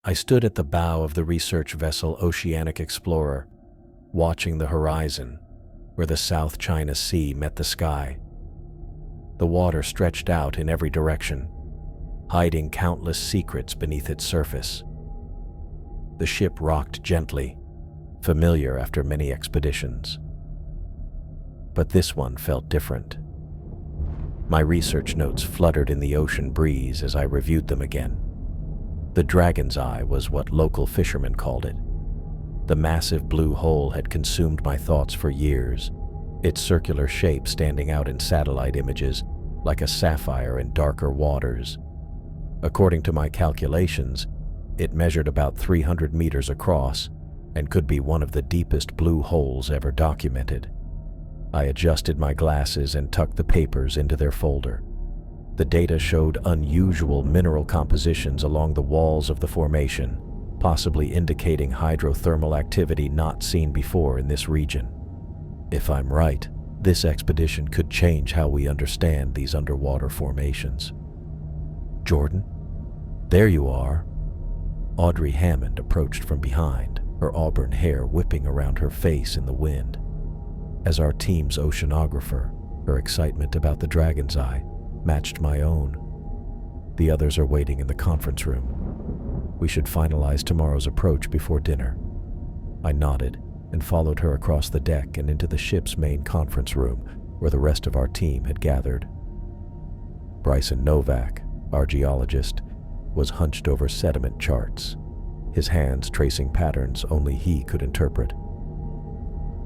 I stood at the bow of the research vessel Oceanic Explorer, watching the horizon where the South China Sea met the sky. The water stretched out in every direction, hiding countless secrets beneath its surface. The ship rocked gently, familiar after many expeditions. But this one felt different. My research notes fluttered in the ocean breeze as I reviewed them again. The Dragon's Eye was what local fishermen called it. The massive blue hole had consumed my thoughts for years, its circular shape standing out in satellite images like a sapphire in darker waters. According to my calculations, it measured about 300 meters across and could be one of the deepest blue holes ever documented. I adjusted my glasses and tucked the papers into their folder. The data showed unusual mineral compositions along the walls of the formation, possibly indicating hydrothermal activity not seen before in this region. If I'm right, this expedition could change how we understand these underwater formations. Jordan? There you are. Audrey Hammond approached from behind, her auburn hair whipping around her face in the wind. As our team's oceanographer, her excitement about the Dragon's Eye matched my own. The others are waiting in the conference room. We should finalize tomorrow's approach before dinner. I nodded and followed her across the deck and into the ship's main conference room where the rest of our team had gathered. Bryson Novak, our geologist, was hunched over sediment charts, his hands tracing patterns only he could interpret.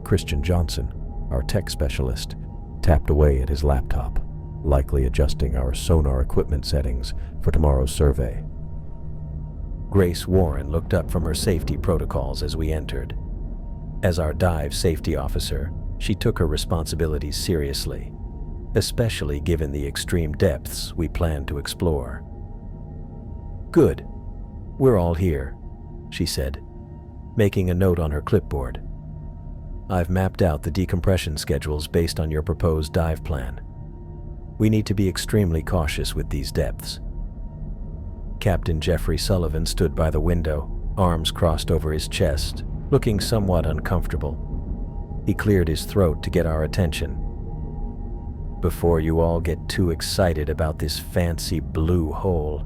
Christian Johnson, our tech specialist, tapped away at his laptop, likely adjusting our sonar equipment settings for tomorrow's survey. Grace Warren looked up from her safety protocols as we entered. As our dive safety officer, she took her responsibilities seriously, especially given the extreme depths we planned to explore. "Good. We're all here," she said, making a note on her clipboard. "I've mapped out the decompression schedules based on your proposed dive plan. We need to be extremely cautious with these depths." Captain Jeffrey Sullivan stood by the window, arms crossed over his chest, looking somewhat uncomfortable. He cleared his throat to get our attention. "Before you all get too excited about this fancy blue hole,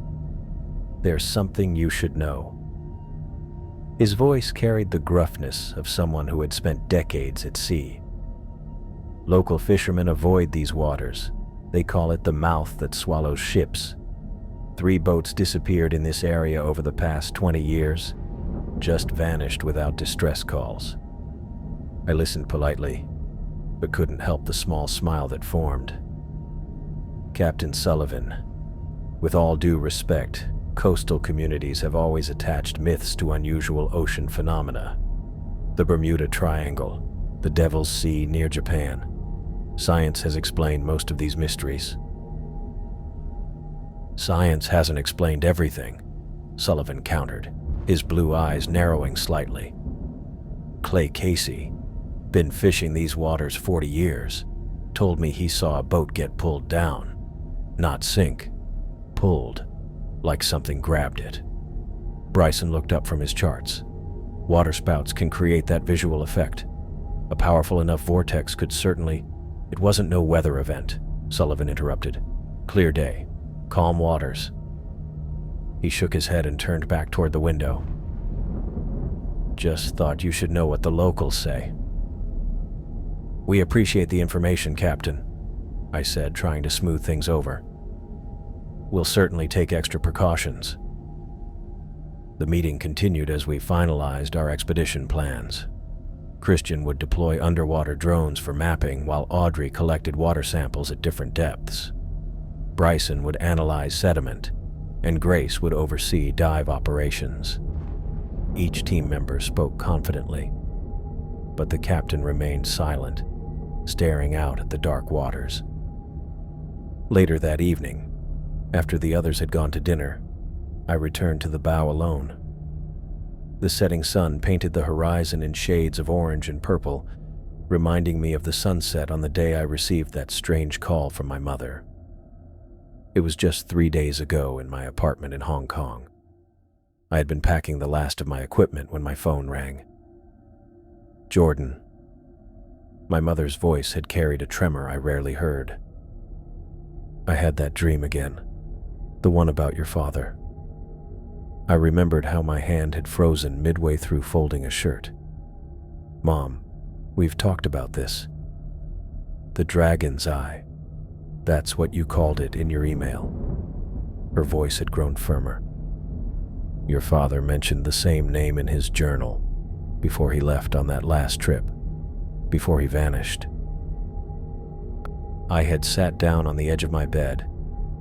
there's something you should know." His voice carried the gruffness of someone who had spent decades at sea. "Local fishermen avoid these waters. They call it the mouth that swallows ships. 3 boats disappeared in this area over the past 20 years, just vanished without distress calls." I listened politely, but couldn't help the small smile that formed. "Captain Sullivan, with all due respect, coastal communities have always attached myths to unusual ocean phenomena. The Bermuda Triangle, the Devil's Sea near Japan. Science has explained most of these mysteries." "Science hasn't explained everything," Sullivan countered, his blue eyes narrowing slightly. "Clay Casey, been fishing these waters 40 years, told me he saw a boat get pulled down. Not sink, pulled, like something grabbed it." Bryson looked up from his charts. "Waterspouts can create that visual effect. A powerful enough vortex could certainly—" "It wasn't no weather event," Sullivan interrupted. "Clear day, calm waters." He shook his head and turned back toward the window. "Just thought you should know what the locals say." "We appreciate the information, Captain," I said, trying to smooth things over. "We'll certainly take extra precautions." The meeting continued as we finalized our expedition plans. Christian would deploy underwater drones for mapping while Audrey collected water samples at different depths. Bryson would analyze sediment, and Grace would oversee dive operations. Each team member spoke confidently, but the captain remained silent, staring out at the dark waters. Later that evening, after the others had gone to dinner, I returned to the bow alone. The setting sun painted the horizon in shades of orange and purple, reminding me of the sunset on the day I received that strange call from my mother. It was just 3 days ago in my apartment in Hong Kong. I had been packing the last of my equipment when my phone rang. "Jordan." My mother's voice had carried a tremor I rarely heard. "I had that dream again, the one about your father." I remembered how my hand had frozen midway through folding a shirt. "Mom, we've talked about this. The dragon's eye. That's what you called it in your email." Her voice had grown firmer. "Your father mentioned the same name in his journal before he left on that last trip, before he vanished." I had sat down on the edge of my bed,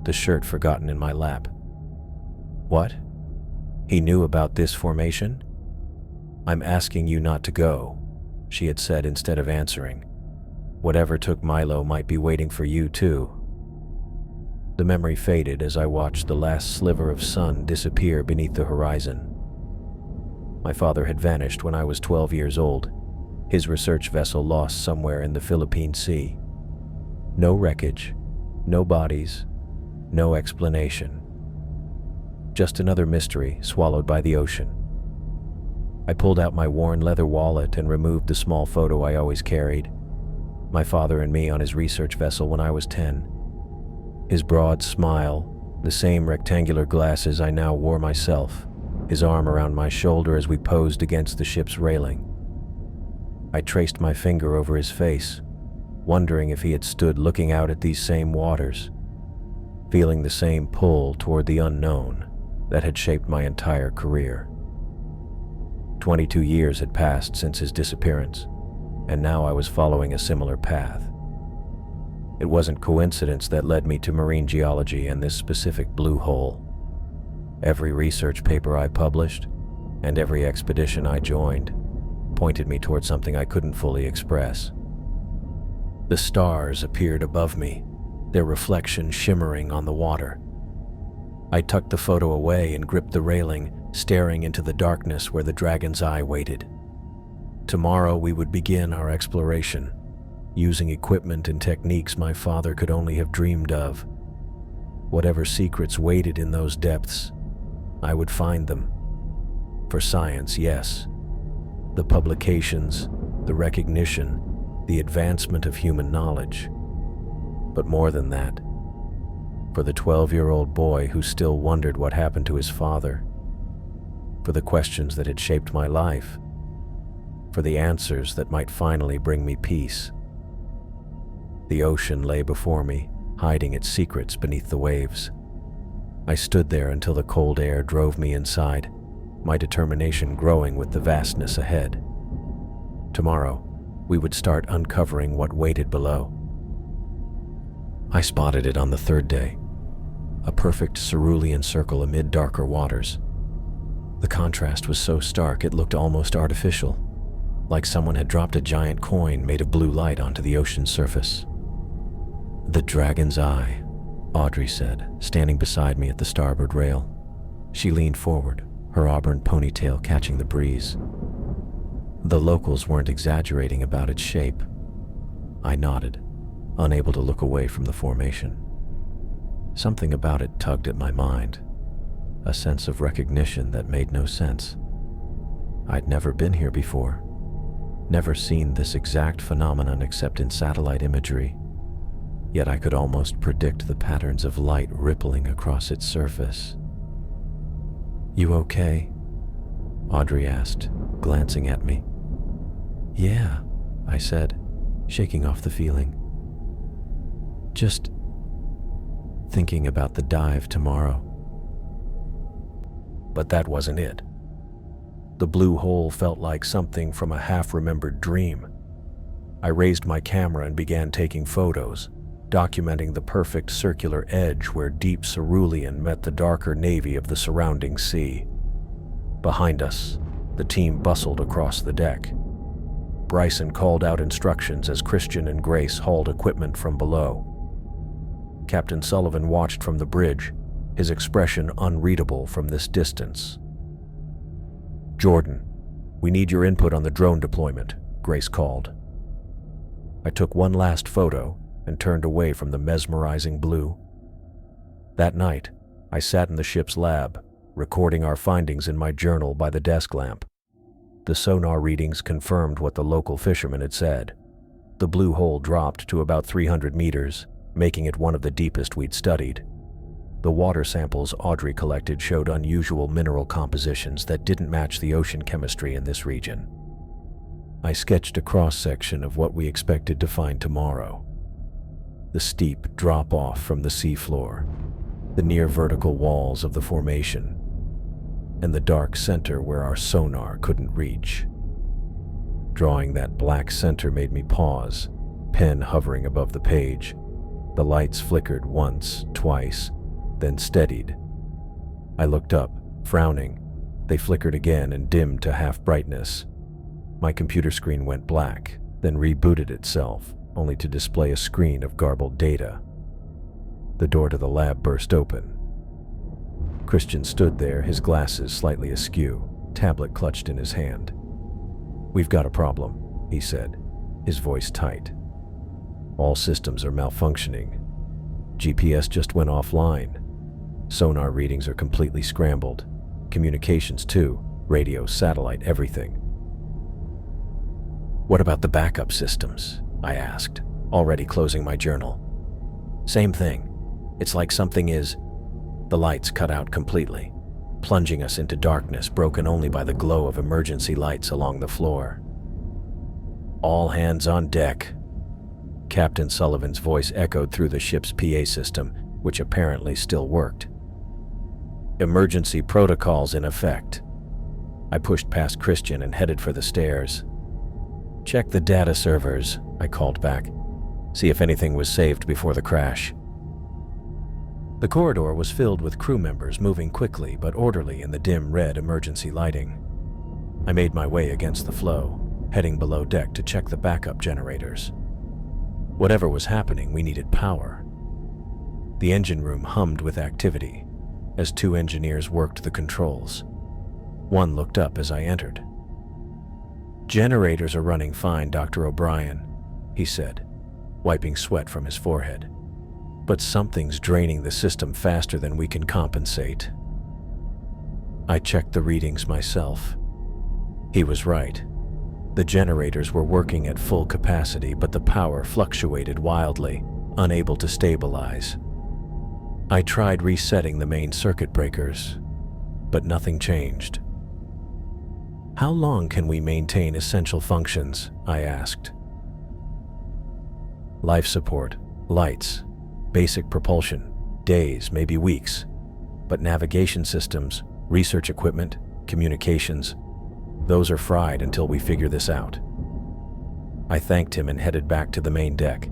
the shirt forgotten in my lap. "What? He knew about this formation?" "I'm asking you not to go," she had said instead of answering. "Whatever took Milo might be waiting for you too." The memory faded as I watched the last sliver of sun disappear beneath the horizon. My father had vanished when I was 12 years old, his research vessel lost somewhere in the Philippine Sea. No wreckage, no bodies, no explanation. Just another mystery swallowed by the ocean. I pulled out my worn leather wallet and removed the small photo I always carried. My father and me on his research vessel when I was 10. His broad smile, the same rectangular glasses I now wore myself, his arm around my shoulder as we posed against the ship's railing. I traced my finger over his face, wondering if he had stood looking out at these same waters, feeling the same pull toward the unknown that had shaped my entire career. 22 years had passed since his disappearance, and now I was following a similar path. It wasn't coincidence that led me to marine geology and this specific blue hole. Every research paper I published, and every expedition I joined, pointed me toward something I couldn't fully express. The stars appeared above me, their reflection shimmering on the water. I tucked the photo away and gripped the railing, staring into the darkness where the dragon's eye waited. Tomorrow we would begin our exploration, using equipment and techniques my father could only have dreamed of. Whatever secrets waited in those depths, I would find them. For science, yes. The publications, the recognition, the advancement of human knowledge. But more than that, for the 12-year-old boy who still wondered what happened to his father, for the questions that had shaped my life, for the answers that might finally bring me peace. The ocean lay before me, hiding its secrets beneath the waves. I stood there until the cold air drove me inside, my determination growing with the vastness ahead. Tomorrow, we would start uncovering what waited below. I spotted it on the third day, a perfect cerulean circle amid darker waters. The contrast was so stark it looked almost artificial, like someone had dropped a giant coin made of blue light onto the ocean's surface. "The dragon's eye," Audrey said, standing beside me at the starboard rail. She leaned forward, her auburn ponytail catching the breeze. The locals weren't exaggerating about its shape. I nodded, unable to look away from the formation. Something about it tugged at my mind, a sense of recognition that made no sense. I'd never been here before, never seen this exact phenomenon except in satellite imagery, yet I could almost predict the patterns of light rippling across its surface. "You okay?" Audrey asked, glancing at me. "Yeah," I said, shaking off the feeling. "Just thinking about the dive tomorrow." But that wasn't it. The blue hole felt like something from a half-remembered dream. I raised my camera and began taking photos, documenting the perfect circular edge where deep cerulean met the darker navy of the surrounding sea. Behind us, the team bustled across the deck. Bryson called out instructions as Christian and Grace hauled equipment from below. Captain Sullivan watched from the bridge, his expression unreadable from this distance. "Jordan, we need your input on the drone deployment," Grace called. I took one last photo and turned away from the mesmerizing blue. That night, I sat in the ship's lab, recording our findings in my journal by the desk lamp. The sonar readings confirmed what the local fisherman had said. The blue hole dropped to about 300 meters, making it one of the deepest we'd studied. The water samples Audrey collected showed unusual mineral compositions that didn't match the ocean chemistry in this region. I sketched a cross-section of what we expected to find tomorrow. The steep drop-off from the seafloor, the near-vertical walls of the formation, and the dark center where our sonar couldn't reach. Drawing that black center made me pause, pen hovering above the page. The lights flickered once, twice, then steadied. I looked up, frowning. They flickered again and dimmed to half brightness. My computer screen went black, then rebooted itself, only to display a screen of garbled data. The door to the lab burst open. Christian stood there, his glasses slightly askew, tablet clutched in his hand. "We've got a problem," he said, his voice tight. "All systems are malfunctioning. GPS just went offline. Sonar readings are completely scrambled. Communications too, radio, satellite, everything." "What about the backup systems?" I asked, already closing my journal. "Same thing. It's like something is..." The lights cut out completely, plunging us into darkness broken only by the glow of emergency lights along the floor. "All hands on deck." Captain Sullivan's voice echoed through the ship's PA system, which apparently still worked. "Emergency protocols in effect." I pushed past Christian and headed for the stairs. "Check the data servers," I called back. "See if anything was saved before the crash." The corridor was filled with crew members moving quickly but orderly in the dim red emergency lighting. I made my way against the flow, heading below deck to check the backup generators. Whatever was happening, we needed power. The engine room hummed with activity as two engineers worked the controls. One looked up as I entered. "Generators are running fine, Dr. O'Brien," he said, wiping sweat from his forehead. "But something's draining the system faster than we can compensate." I checked the readings myself. He was right. The generators were working at full capacity, but the power fluctuated wildly, unable to stabilize. I tried resetting the main circuit breakers, but nothing changed. "How long can we maintain essential functions?" I asked. "Life support, lights, basic propulsion, days, maybe weeks. But navigation systems, research equipment, communications, those are fried until we figure this out." I thanked him and headed back to the main deck.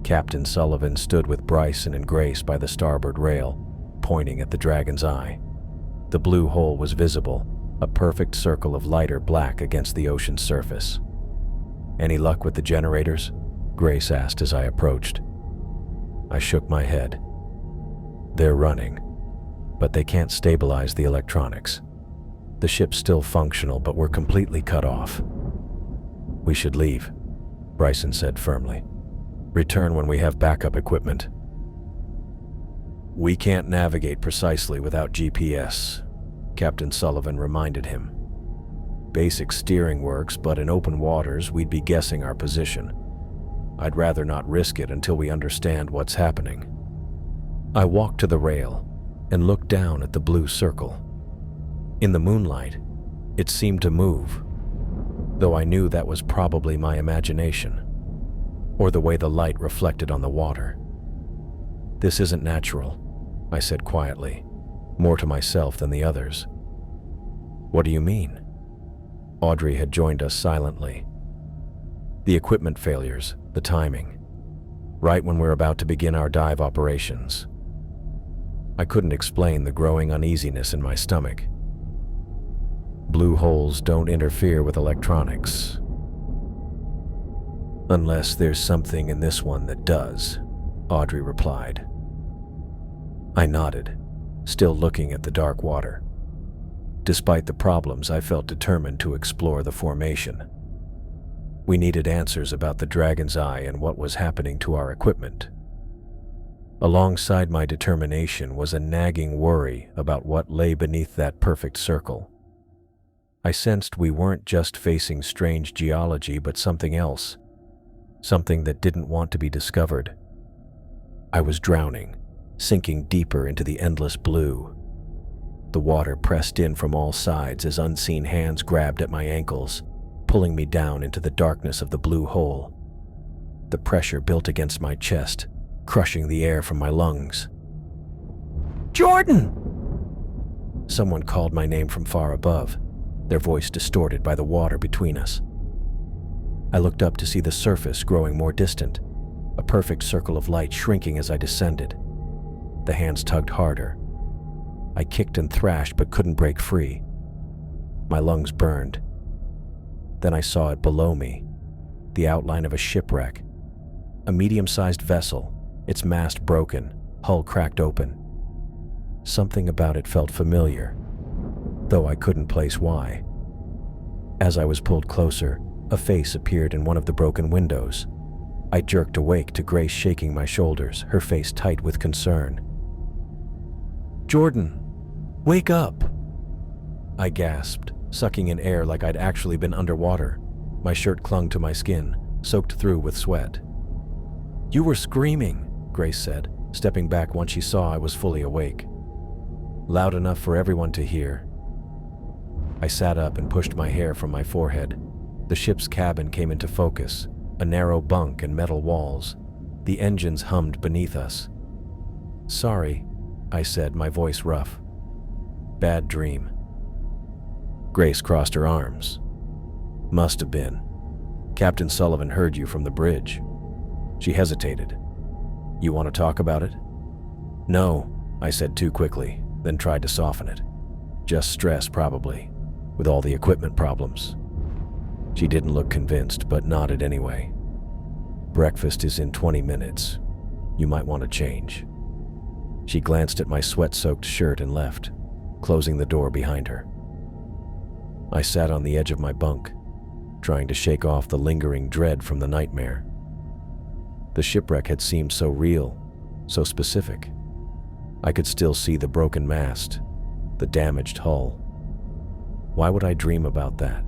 Captain Sullivan stood with Bryson and Grace by the starboard rail, pointing at the Dragon's Eye. The blue hole was visible, a perfect circle of lighter black against the ocean's surface. "Any luck with the generators?" Grace asked as I approached. I shook my head. "They're running, but they can't stabilize the electronics. The ship's still functional, but we're completely cut off." "We should leave," Bryson said firmly. "Return when we have backup equipment." "We can't navigate precisely without GPS," Captain Sullivan reminded him. "Basic steering works, but in open waters we'd be guessing our position. I'd rather not risk it until we understand what's happening." I walked to the rail and looked down at the blue circle. In the moonlight, it seemed to move, though I knew that was probably my imagination, or the way the light reflected on the water. "This isn't natural," I said quietly, more to myself than the others. "What do you mean?" Audrey had joined us silently. "The equipment failures, the timing. Right when we're about to begin our dive operations." I couldn't explain the growing uneasiness in my stomach. "Blue holes don't interfere with electronics. Unless there's something in this one that does," Audrey replied. I nodded, still looking at the dark water. Despite the problems, I felt determined to explore the formation. We needed answers about the Dragon's Eye and what was happening to our equipment. Alongside my determination was a nagging worry about what lay beneath that perfect circle. I sensed we weren't just facing strange geology, but something else, something that didn't want to be discovered. I was drowning, sinking deeper into the endless blue. The water pressed in from all sides as unseen hands grabbed at my ankles, pulling me down into the darkness of the blue hole. The pressure built against my chest, crushing the air from my lungs. "Jordan!" Someone called my name from far above, their voice distorted by the water between us. I looked up to see the surface growing more distant, a perfect circle of light shrinking as I descended. The hands tugged harder. I kicked and thrashed but couldn't break free. My lungs burned. Then I saw it below me, the outline of a shipwreck. A medium-sized vessel, its mast broken, hull cracked open. Something about it felt familiar, though I couldn't place why. As I was pulled closer, a face appeared in one of the broken windows. I jerked awake to Grace shaking my shoulders, her face tight with concern. "Jordan, wake up!" I gasped, sucking in air like I'd actually been underwater. My shirt clung to my skin, soaked through with sweat. "You were screaming," Grace said, stepping back once she saw I was fully awake. "Loud enough for everyone to hear." I sat up and pushed my hair from my forehead. The ship's cabin came into focus, a narrow bunk and metal walls. The engines hummed beneath us. "Sorry," I said, my voice rough. "Bad dream." Grace crossed her arms. "Must have been. Captain Sullivan heard you from the bridge." She hesitated. "You want to talk about it?" "No," I said too quickly, then tried to soften it. "Just stress, probably, with all the equipment problems." She didn't look convinced, but nodded anyway. "Breakfast is in 20 minutes. You might want to change." She glanced at my sweat-soaked shirt and left, closing the door behind her. I sat on the edge of my bunk, trying to shake off the lingering dread from the nightmare. The shipwreck had seemed so real, so specific. I could still see the broken mast, the damaged hull. Why would I dream about that?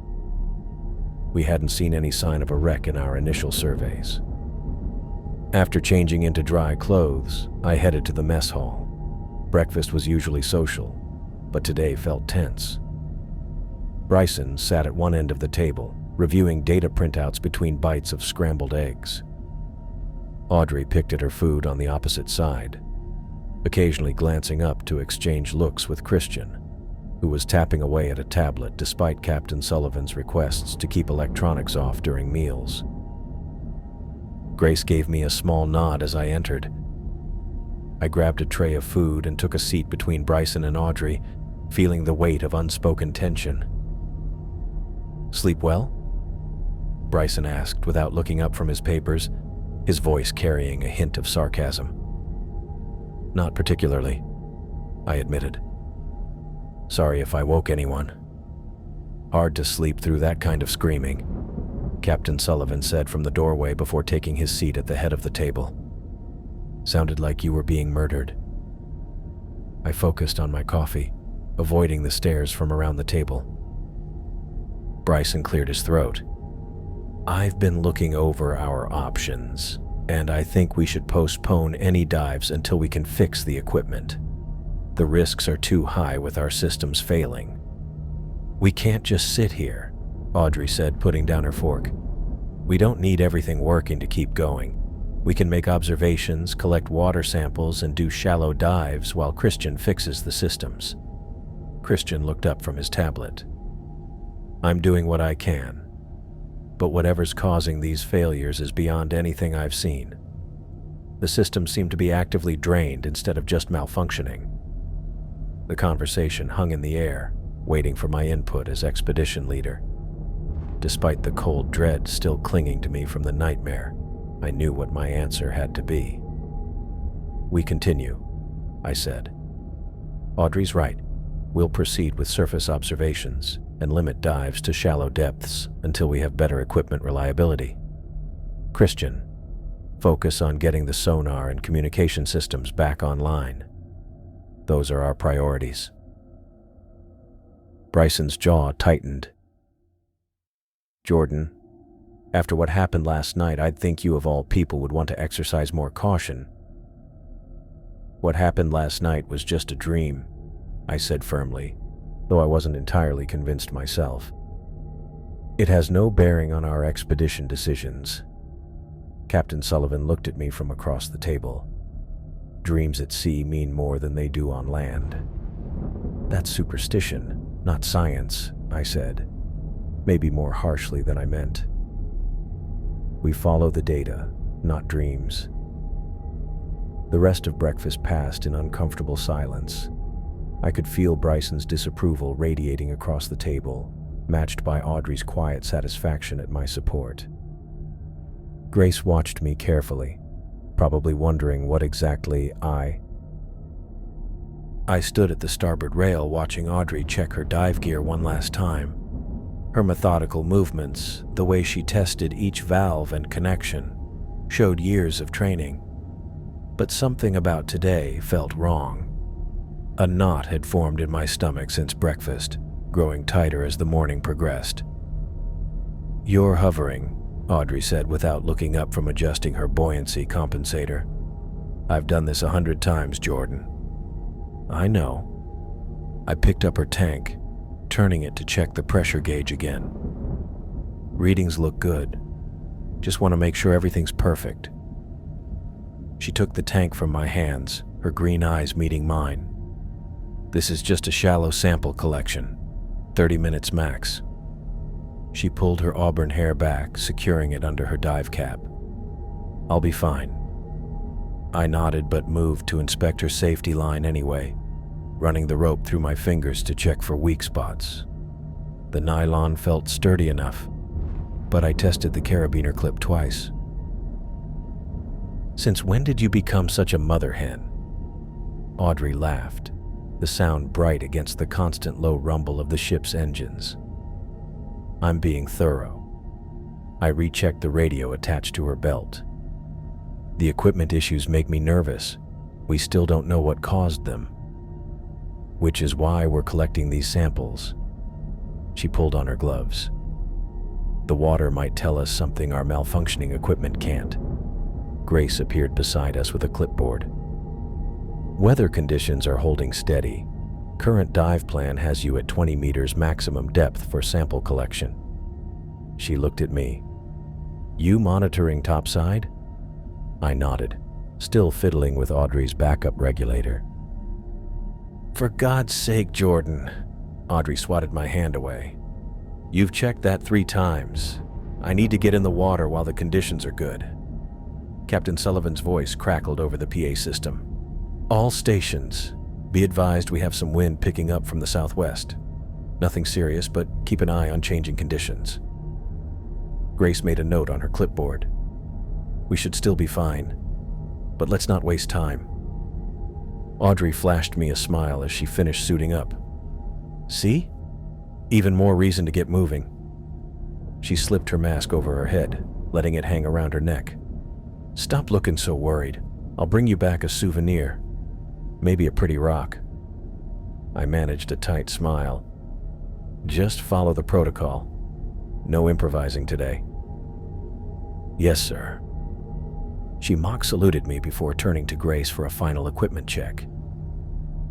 We hadn't seen any sign of a wreck in our initial surveys. After changing into dry clothes, I headed to the mess hall. Breakfast was usually social, but today felt tense. Bryson sat at one end of the table, reviewing data printouts between bites of scrambled eggs. Audrey picked at her food on the opposite side, occasionally glancing up to exchange looks with Christian, who was tapping away at a tablet despite Captain Sullivan's requests to keep electronics off during meals. Grace gave me a small nod as I entered. I grabbed a tray of food and took a seat between Bryson and Audrey, feeling the weight of unspoken tension. "Sleep well?" Bryson asked without looking up from his papers, his voice carrying a hint of sarcasm. "Not particularly," I admitted. "Sorry if I woke anyone." "Hard to sleep through that kind of screaming," Captain Sullivan said from the doorway before taking his seat at the head of the table. "Sounded like you were being murdered." I focused on my coffee, avoiding the stares from around the table. Bryson cleared his throat. "I've been looking over our options, and I think we should postpone any dives until we can fix the equipment. The risks are too high with our systems failing." "We can't just sit here," Audrey said, putting down her fork. "We don't need everything working to keep going. We can make observations, collect water samples, and do shallow dives while Christian fixes the systems." Christian looked up from his tablet. "I'm doing what I can, but whatever's causing these failures is beyond anything I've seen. The systems seem to be actively drained instead of just malfunctioning." The conversation hung in the air, waiting for my input as expedition leader. Despite the cold dread still clinging to me from the nightmare, I knew what my answer had to be. "We continue," I said. "Audrey's right. We'll proceed with surface observations and limit dives to shallow depths until we have better equipment reliability. Christian, Focus on getting the sonar and communication systems back online. Those are our priorities." Bryson's jaw tightened. "Jordan, after what happened last night, I'd think you of all people would want to exercise more caution." "What happened last night was just a dream," I said firmly, though I wasn't entirely convinced myself. "It has no bearing on our expedition decisions." Captain Sullivan looked at me from across the table. "Dreams at sea mean more than they do on land." "That's superstition, not science," I said, maybe more harshly than I meant. "We follow the data, not dreams." The rest of breakfast passed in uncomfortable silence. I could feel Bryson's disapproval radiating across the table, matched by Audrey's quiet satisfaction at my support. Grace watched me carefully, probably wondering what exactly I stood at the starboard rail watching Audrey check her dive gear one last time. Her methodical movements, the way she tested each valve and connection, showed years of training. But something about today felt wrong. A knot had formed in my stomach since breakfast, growing tighter as the morning progressed. "You're hovering," Audrey said without looking up from adjusting her buoyancy compensator. "I've done this 100 times, Jordan." "I know." I picked up her tank, turning it to check the pressure gauge again. "Readings look good. Just want to make sure everything's perfect." She took the tank from my hands, her green eyes meeting mine. "This is just a shallow sample collection, 30 minutes max." She pulled her auburn hair back, securing it under her dive cap. "I'll be fine." I nodded but moved to inspect her safety line anyway, running the rope through my fingers to check for weak spots. The nylon felt sturdy enough, but I tested the carabiner clip twice. "Since when did you become such a mother hen?" Audrey laughed, the sound bright against the constant low rumble of the ship's engines. "I'm being thorough." I rechecked the radio attached to her belt. "The equipment issues make me nervous. We still don't know what caused them. Which is why we're collecting these samples." She pulled on her gloves. "The water might tell us something our malfunctioning equipment can't." Grace appeared beside us with a clipboard. "Weather conditions are holding steady. Current dive plan has you at 20 meters maximum depth for sample collection." She looked at me. "You monitoring topside?" I nodded, still fiddling with Audrey's backup regulator. "For God's sake, Jordan," Audrey swatted my hand away. "You've checked that 3 times. I need to get in the water while the conditions are good." Captain Sullivan's voice crackled over the PA system. "All stations, be advised we have some wind picking up from the southwest. Nothing serious, but keep an eye on changing conditions." Grace made a note on her clipboard. "We should still be fine, but let's not waste time." Audrey flashed me a smile as she finished suiting up. "See? Even more reason to get moving." She slipped her mask over her head, letting it hang around her neck. "Stop looking so worried. I'll bring you back a souvenir. Maybe a pretty rock." I managed a tight smile. "Just follow the protocol. No improvising today." "Yes, sir." She mock saluted me before turning to Grace for a final equipment check.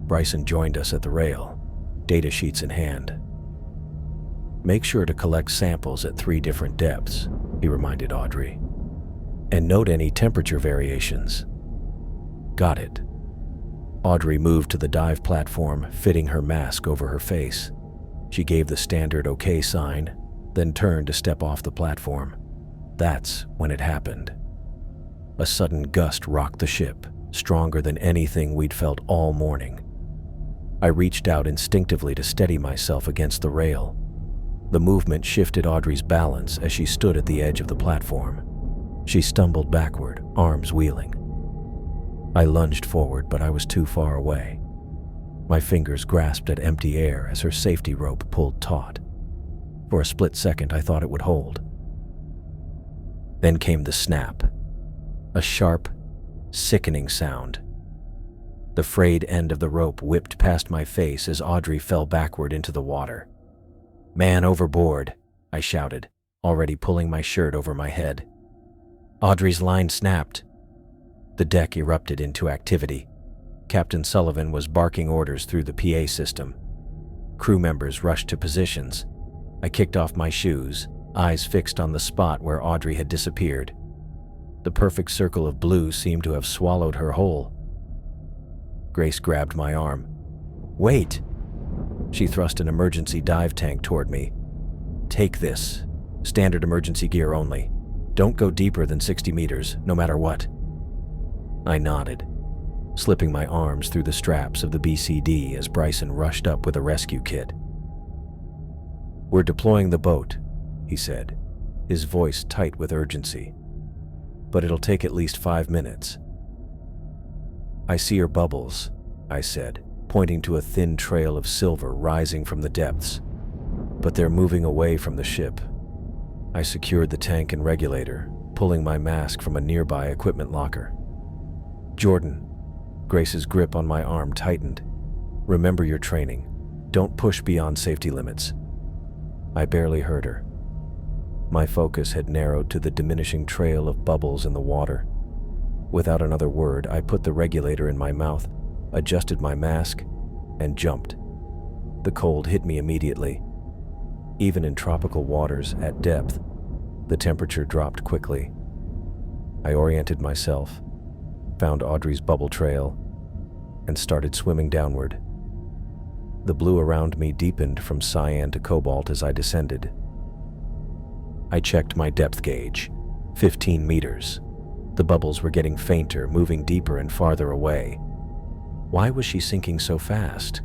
Bryson joined us at the rail, data sheets in hand. "Make sure to collect samples at 3 different depths," he reminded Audrey. "And note any temperature variations." "Got it." Audrey moved to the dive platform, fitting her mask over her face. She gave the standard OK sign, then turned to step off the platform. That's when it happened. A sudden gust rocked the ship, stronger than anything we'd felt all morning. I reached out instinctively to steady myself against the rail. The movement shifted Audrey's balance as she stood at the edge of the platform. She stumbled backward, arms wheeling. I lunged forward, but I was too far away. My fingers grasped at empty air as her safety rope pulled taut. For a split second, I thought it would hold. Then came the snap. A sharp, sickening sound. The frayed end of the rope whipped past my face as Audrey fell backward into the water. "Man overboard," I shouted, already pulling my shirt over my head. Audrey's line snapped. The deck erupted into activity. Captain Sullivan was barking orders through the PA system. Crew members rushed to positions. I kicked off my shoes, eyes fixed on the spot where Audrey had disappeared. The perfect circle of blue seemed to have swallowed her whole. Grace grabbed my arm. "Wait!" She thrust an emergency dive tank toward me. "Take this. Standard emergency gear only. Don't go deeper than 60 meters, no matter what." I nodded, slipping my arms through the straps of the BCD as Bryson rushed up with a rescue kit. "We're deploying the boat," he said, his voice tight with urgency. "But it'll take at least 5 minutes." "I see your bubbles," I said, pointing to a thin trail of silver rising from the depths. "But they're moving away from the ship." I secured the tank and regulator, pulling my mask from a nearby equipment locker. "Jordan," Grace's grip on my arm tightened. "Remember your training. Don't push beyond safety limits." I barely heard her. My focus had narrowed to the diminishing trail of bubbles in the water. Without another word, I put the regulator in my mouth, adjusted my mask, and jumped. The cold hit me immediately. Even in tropical waters at depth, the temperature dropped quickly. I oriented myself, found Audrey's bubble trail, and started swimming downward. The blue around me deepened from cyan to cobalt as I descended. I checked my depth gauge, 15 meters. The bubbles were getting fainter, moving deeper and farther away. Why was she sinking so fast?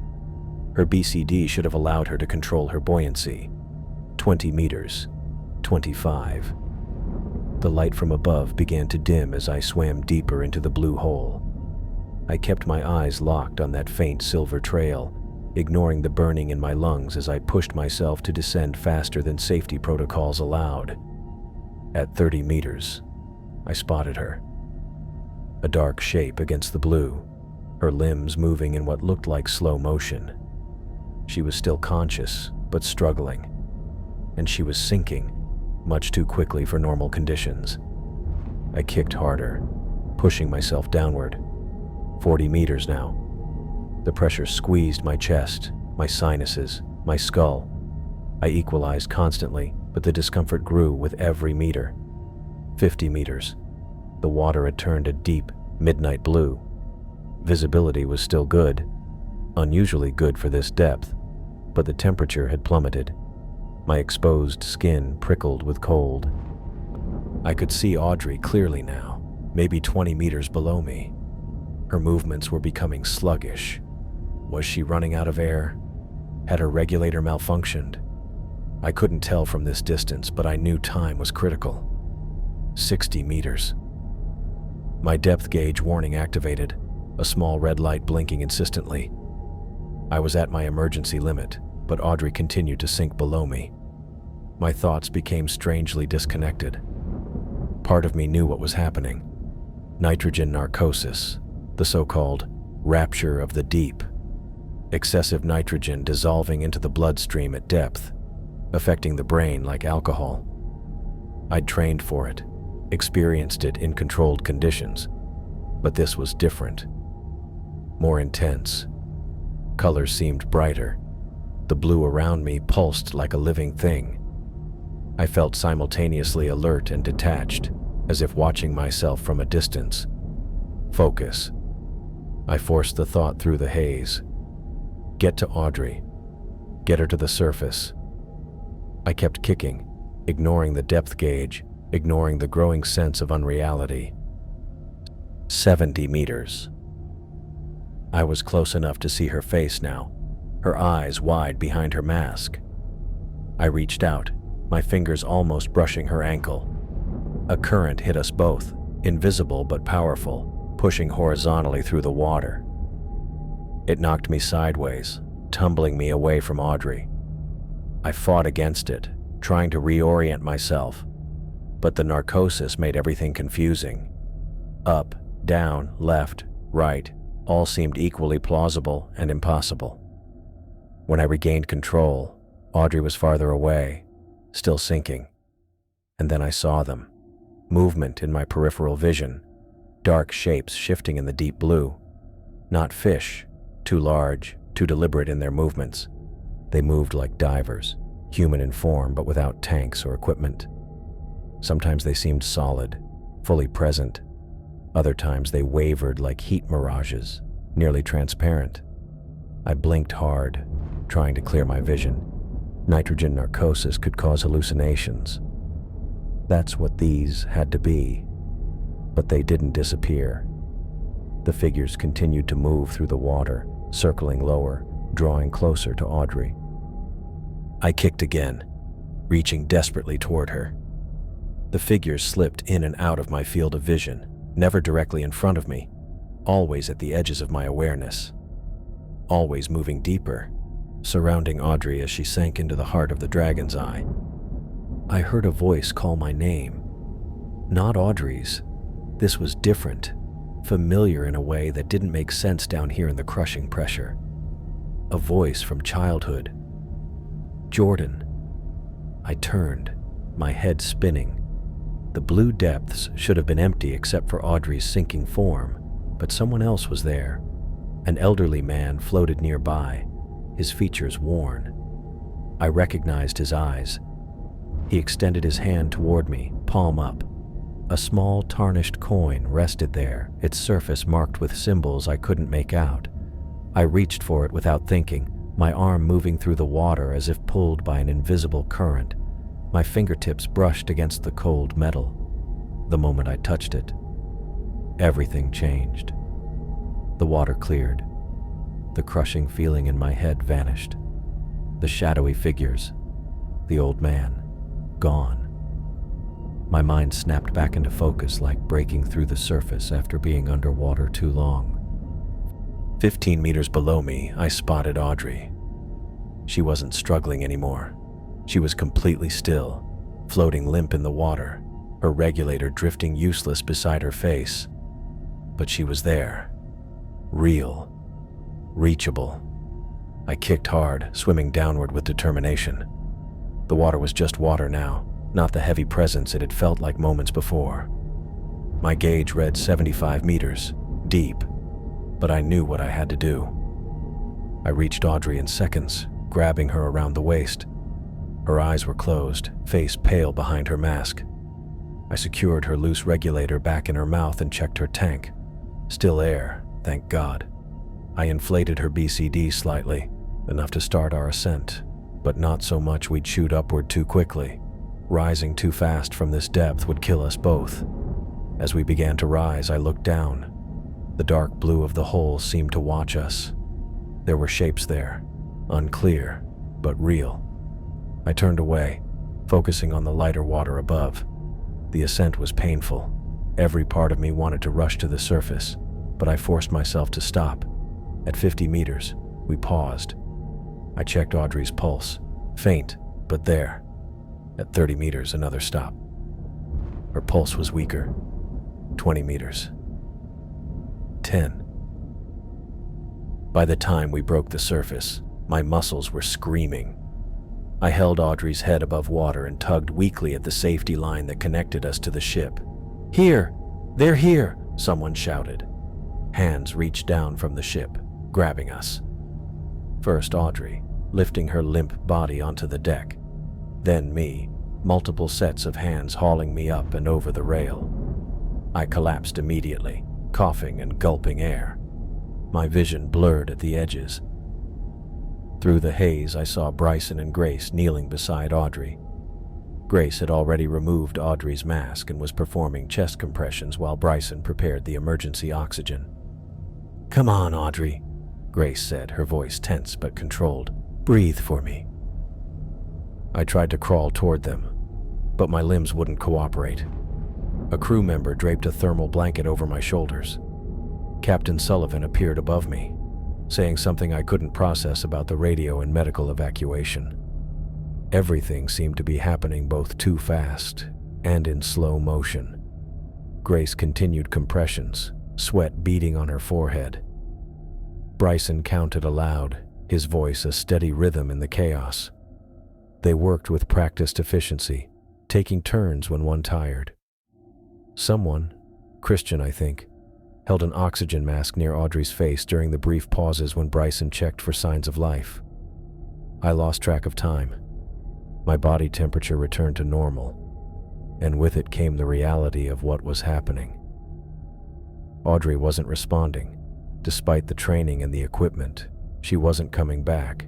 Her BCD should have allowed her to control her buoyancy. 20 meters, 25. The light from above began to dim as I swam deeper into the blue hole. I kept my eyes locked on that faint silver trail, ignoring the burning in my lungs as I pushed myself to descend faster than safety protocols allowed. At 30 meters, I spotted her. A dark shape against the blue, her limbs moving in what looked like slow motion. She was still conscious, but struggling, and she was sinking, much too quickly for normal conditions. I kicked harder, pushing myself downward. 40 meters now. The pressure squeezed my chest, my sinuses, my skull. I equalized constantly, but the discomfort grew with every meter. 50 meters. The water had turned a deep, midnight blue. Visibility was still good, unusually good for this depth, but the temperature had plummeted. My exposed skin prickled with cold. I could see Audrey clearly now, maybe 20 meters below me. Her movements were becoming sluggish. Was she running out of air? Had her regulator malfunctioned? I couldn't tell from this distance, but I knew time was critical. 60 meters. My depth gauge warning activated, a small red light blinking insistently. I was at my emergency limit, but Audrey continued to sink below me. My thoughts became strangely disconnected. Part of me knew what was happening. Nitrogen narcosis, the so-called rapture of the deep. Excessive nitrogen dissolving into the bloodstream at depth, affecting the brain like alcohol. I'd trained for it, experienced it in controlled conditions, but this was different. More intense. Colors seemed brighter. The blue around me pulsed like a living thing. I felt simultaneously alert and detached, as if watching myself from a distance. Focus. I forced the thought through the haze. Get to Audrey. Get her to the surface. I kept kicking, ignoring the depth gauge, ignoring the growing sense of unreality. 70 meters. I was close enough to see her face now, her eyes wide behind her mask. I reached out, my fingers almost brushing her ankle. A current hit us both, invisible but powerful, pushing horizontally through the water. It knocked me sideways, tumbling me away from Audrey. I fought against it, trying to reorient myself, but the narcosis made everything confusing. Up, down, left, right, all seemed equally plausible and impossible. When I regained control, Audrey was farther away, still sinking. And then I saw them. Movement in my peripheral vision, dark shapes shifting in the deep blue. Not fish, too large, too deliberate in their movements. They moved like divers, human in form but without tanks or equipment. Sometimes they seemed solid, fully present. Other times they wavered like heat mirages, nearly transparent. I blinked hard, trying to clear my vision. Nitrogen narcosis could cause hallucinations. That's what these had to be. But they didn't disappear. The figures continued to move through the water, circling lower, drawing closer to Audrey. I kicked again, reaching desperately toward her. The figures slipped in and out of my field of vision, never directly in front of me, always at the edges of my awareness. Always moving deeper, surrounding Audrey as she sank into the heart of the dragon's eye. I heard a voice call my name. Not Audrey's. This was different, familiar in a way that didn't make sense down here in the crushing pressure. A voice from childhood. Jordan. I turned, my head spinning. The blue depths should have been empty except for Audrey's sinking form, but someone else was there. An elderly man floated nearby, his features worn. I recognized his eyes. He extended his hand toward me, palm up. A small tarnished coin rested there, its surface marked with symbols I couldn't make out. I reached for it without thinking, my arm moving through the water as if pulled by an invisible current. My fingertips brushed against the cold metal. The moment I touched it, everything changed. The water cleared. The crushing feeling in my head vanished. The shadowy figures, the old man, gone. My mind snapped back into focus like breaking through the surface after being underwater too long. 15 meters below me, I spotted Audrey. She wasn't struggling anymore. She was completely still, floating limp in the water, her regulator drifting useless beside her face. But she was there. Real. Reachable. I kicked hard, swimming downward with determination. The water was just water now, not the heavy presence it had felt like moments before. My gauge read 75 meters, deep, but I knew what I had to do. I reached Audrey in seconds, grabbing her around the waist. Her eyes were closed, face pale behind her mask. I secured her loose regulator back in her mouth and checked her tank. Still air, thank God. I inflated her BCD slightly, enough to start our ascent, but not so much we'd shoot upward too quickly. Rising too fast from this depth would kill us both. As we began to rise, I looked down. The dark blue of the hole seemed to watch us. There were shapes there, unclear, but real. I turned away, focusing on the lighter water above. The ascent was painful. Every part of me wanted to rush to the surface, but I forced myself to stop. At 50 meters, we paused. I checked Audrey's pulse, faint, but there. At 30 meters, another stop. Her pulse was weaker. 20 meters. 10. By the time we broke the surface, my muscles were screaming. I held Audrey's head above water and tugged weakly at the safety line that connected us to the ship. "Here! They're here!" someone shouted. Hands reached down from the ship, grabbing us. First Audrey, lifting her limp body onto the deck. Then me, multiple sets of hands hauling me up and over the rail. I collapsed immediately, coughing and gulping air. My vision blurred at the edges. Through the haze, I saw Bryson and Grace kneeling beside Audrey. Grace had already removed Audrey's mask and was performing chest compressions while Bryson prepared the emergency oxygen. "Come on, Audrey," Grace said, her voice tense but controlled. "Breathe for me." I tried to crawl toward them, but my limbs wouldn't cooperate. A crew member draped a thermal blanket over my shoulders. Captain Sullivan appeared above me, saying something I couldn't process about the radio and medical evacuation. Everything seemed to be happening both too fast and in slow motion. Grace continued compressions, sweat beading on her forehead. Bryson counted aloud, his voice a steady rhythm in the chaos. They worked with practiced efficiency, taking turns when one tired. Someone, Christian I think, held an oxygen mask near Audrey's face during the brief pauses when Bryson checked for signs of life. I lost track of time. My body temperature returned to normal, and with it came the reality of what was happening. Audrey wasn't responding. Despite the training and the equipment, she wasn't coming back.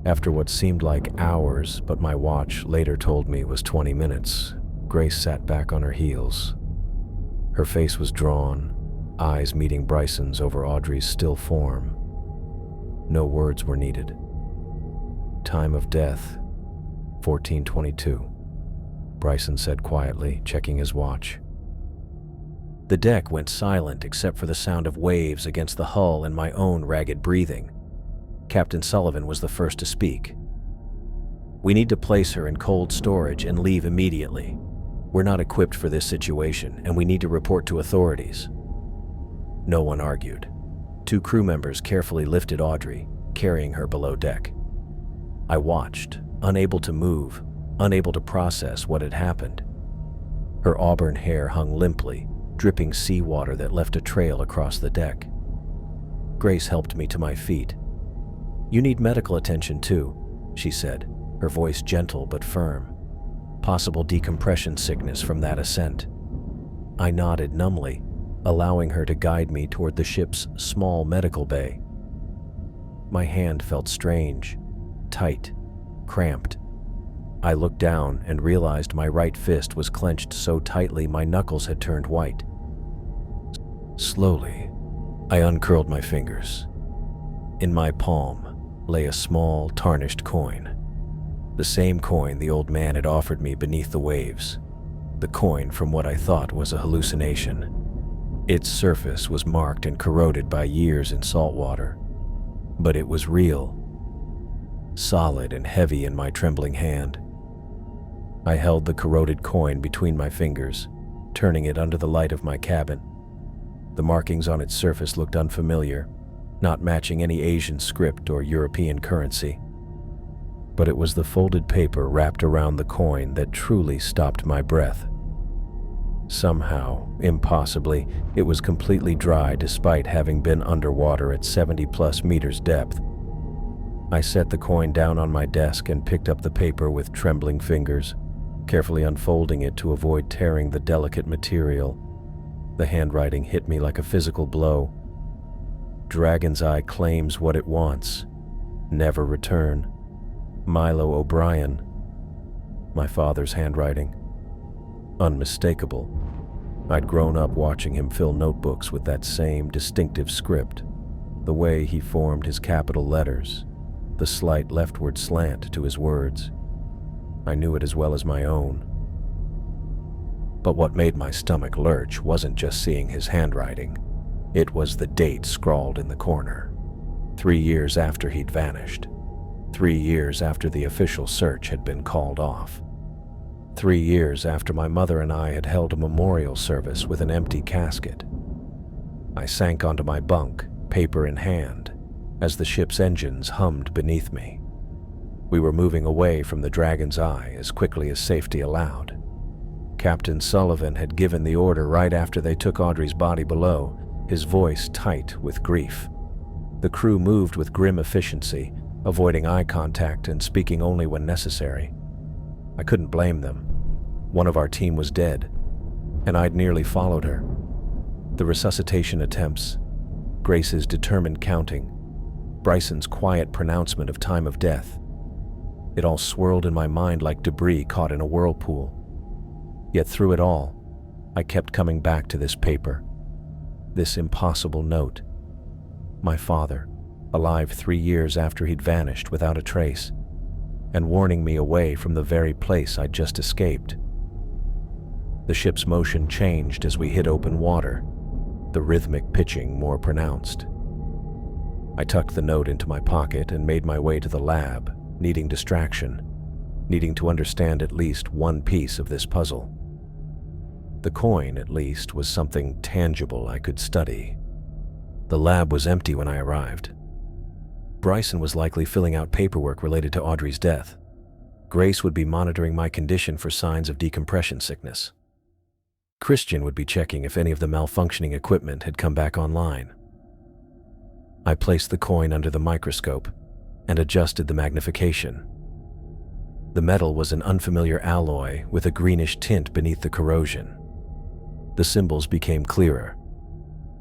After what seemed like hours, but my watch later told me was 20 minutes, Grace sat back on her heels. Her face was drawn, eyes meeting Bryson's over Audrey's still form. No words were needed. Time of death, 14:22, Bryson said quietly, checking his watch. The deck went silent except for the sound of waves against the hull and my own ragged breathing. Captain Sullivan was the first to speak. "We need to place her in cold storage and leave immediately. We're not equipped for this situation, and we need to report to authorities." No one argued. 2 crew members carefully lifted Audrey, carrying her below deck. I watched, unable to move, unable to process what had happened. Her auburn hair hung limply, dripping seawater that left a trail across the deck. Grace helped me to my feet. "You need medical attention too," she said, her voice gentle but firm. "Possible decompression sickness from that ascent." I nodded numbly, allowing her to guide me toward the ship's small medical bay. My hand felt strange, tight, cramped. I looked down and realized my right fist was clenched so tightly my knuckles had turned white. Slowly, I uncurled my fingers. In my palm lay a small, tarnished coin. The same coin the old man had offered me beneath the waves. The coin from what I thought was a hallucination. Its surface was marked and corroded by years in salt water. But it was real. Solid and heavy in my trembling hand. I held the corroded coin between my fingers, turning it under the light of my cabin. The markings on its surface looked unfamiliar, not matching any Asian script or European currency. But it was the folded paper wrapped around the coin that truly stopped my breath. Somehow, impossibly, it was completely dry despite having been underwater at 70+ meters depth. I set the coin down on my desk and picked up the paper with trembling fingers, carefully unfolding it to avoid tearing the delicate material. The handwriting hit me like a physical blow. "Dragon's Eye claims what it wants. Never return. Milo O'Brien." My father's handwriting. Unmistakable. I'd grown up watching him fill notebooks with that same distinctive script, the way he formed his capital letters, the slight leftward slant to his words. I knew it as well as my own. But what made my stomach lurch wasn't just seeing his handwriting. It was the date scrawled in the corner. 3 years after he'd vanished. 3 years after the official search had been called off. 3 years after my mother and I had held a memorial service with an empty casket. I sank onto my bunk, paper in hand, as the ship's engines hummed beneath me. We were moving away from the Dragon's Eye as quickly as safety allowed. Captain Sullivan had given the order right after they took Audrey's body below, his voice tight with grief. The crew moved with grim efficiency, avoiding eye contact and speaking only when necessary. I couldn't blame them. One of our team was dead, and I'd nearly followed her. The resuscitation attempts, Grace's determined counting, Bryson's quiet pronouncement of time of death. It all swirled in my mind like debris caught in a whirlpool. Yet through it all, I kept coming back to this paper, this impossible note. My father, alive 3 years after he'd vanished without a trace, and warning me away from the very place I'd just escaped. The ship's motion changed as we hit open water, the rhythmic pitching more pronounced. I tucked the note into my pocket and made my way to the lab, needing distraction, needing to understand at least one piece of this puzzle. The coin, at least, was something tangible I could study. The lab was empty when I arrived. Bryson was likely filling out paperwork related to Audrey's death. Grace would be monitoring my condition for signs of decompression sickness. Christian would be checking if any of the malfunctioning equipment had come back online. I placed the coin under the microscope and adjusted the magnification. The metal was an unfamiliar alloy with a greenish tint beneath the corrosion. The symbols became clearer,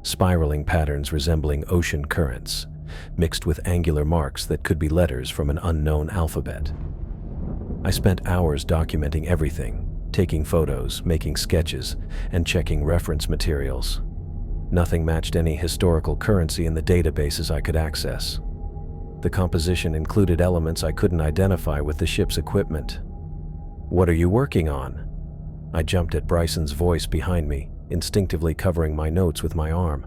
spiraling patterns resembling ocean currents, mixed with angular marks that could be letters from an unknown alphabet. I spent hours documenting everything, taking photos, making sketches, and checking reference materials. Nothing matched any historical currency in the databases I could access. The composition included elements I couldn't identify with the ship's equipment. "What are you working on?" I jumped at Bryson's voice behind me, instinctively covering my notes with my arm.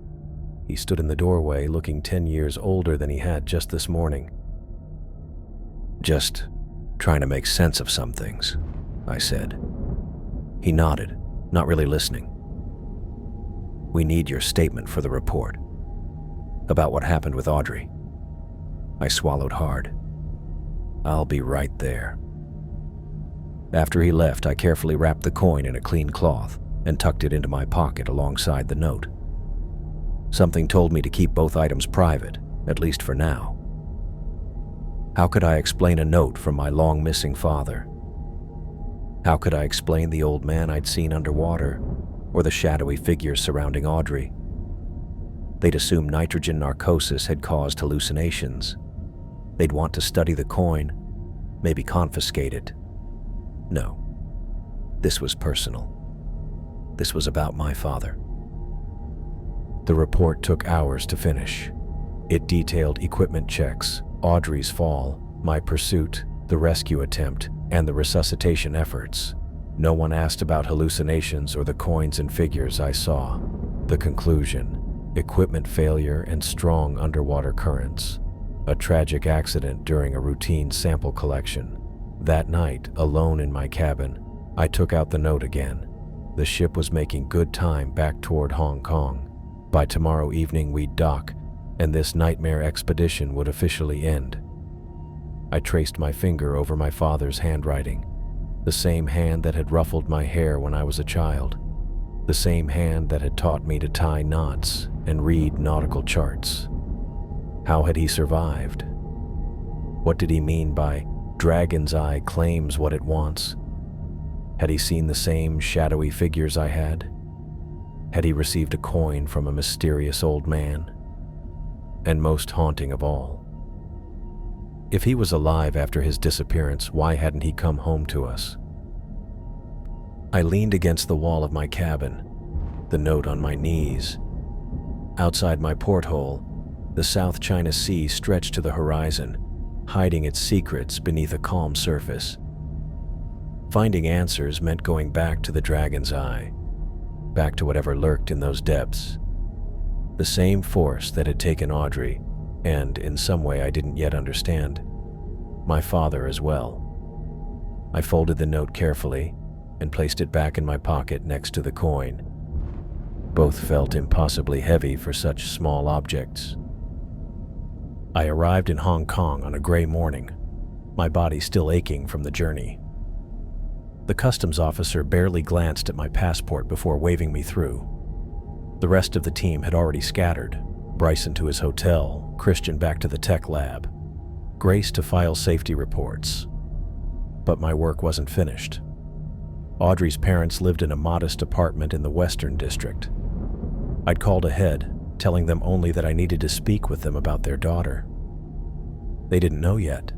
He stood in the doorway, looking 10 years older than he had just this morning. "Just trying to make sense of some things," I said. He nodded, not really listening. "We need your statement for the report about what happened with Audrey." I swallowed hard. "I'll be right there." After he left, I carefully wrapped the coin in a clean cloth and tucked it into my pocket alongside the note. Something told me to keep both items private, at least for now. How could I explain a note from my long-missing father? How could I explain the old man I'd seen underwater, or the shadowy figures surrounding Audrey? They'd assume nitrogen narcosis had caused hallucinations. They'd want to study the coin, maybe confiscate it. No, this was personal. This was about my father. The report took hours to finish. It detailed equipment checks, Audrey's fall, my pursuit, the rescue attempt, and the resuscitation efforts. No one asked about hallucinations or the coins and figures I saw. The conclusion: equipment failure and strong underwater currents. A tragic accident during a routine sample collection. That night, alone in my cabin, I took out the note again. The ship was making good time back toward Hong Kong. By tomorrow evening we'd dock, and this nightmare expedition would officially end. I traced my finger over my father's handwriting, the same hand that had ruffled my hair when I was a child, the same hand that had taught me to tie knots and read nautical charts. How had he survived? What did he mean by "Dragon's Eye claims what it wants"? Had he seen the same shadowy figures I had? Had he received a coin from a mysterious old man? And most haunting of all, if he was alive after his disappearance, why hadn't he come home to us? I leaned against the wall of my cabin, the note on my knees. Outside my porthole, the South China Sea stretched to the horizon, hiding its secrets beneath a calm surface. Finding answers meant going back to the Dragon's Eye, back to whatever lurked in those depths. The same force that had taken Audrey, and in some way I didn't yet understand, my father as well. I folded the note carefully and placed it back in my pocket next to the coin. Both felt impossibly heavy for such small objects. I arrived in Hong Kong on a gray morning, my body still aching from the journey. The customs officer barely glanced at my passport before waving me through. The rest of the team had already scattered, Bryson to his hotel, Christian back to the tech lab, Grace to file safety reports. But my work wasn't finished. Audrey's parents lived in a modest apartment in the Western District. I'd called ahead, telling them only that I needed to speak with them about their daughter. They didn't know yet.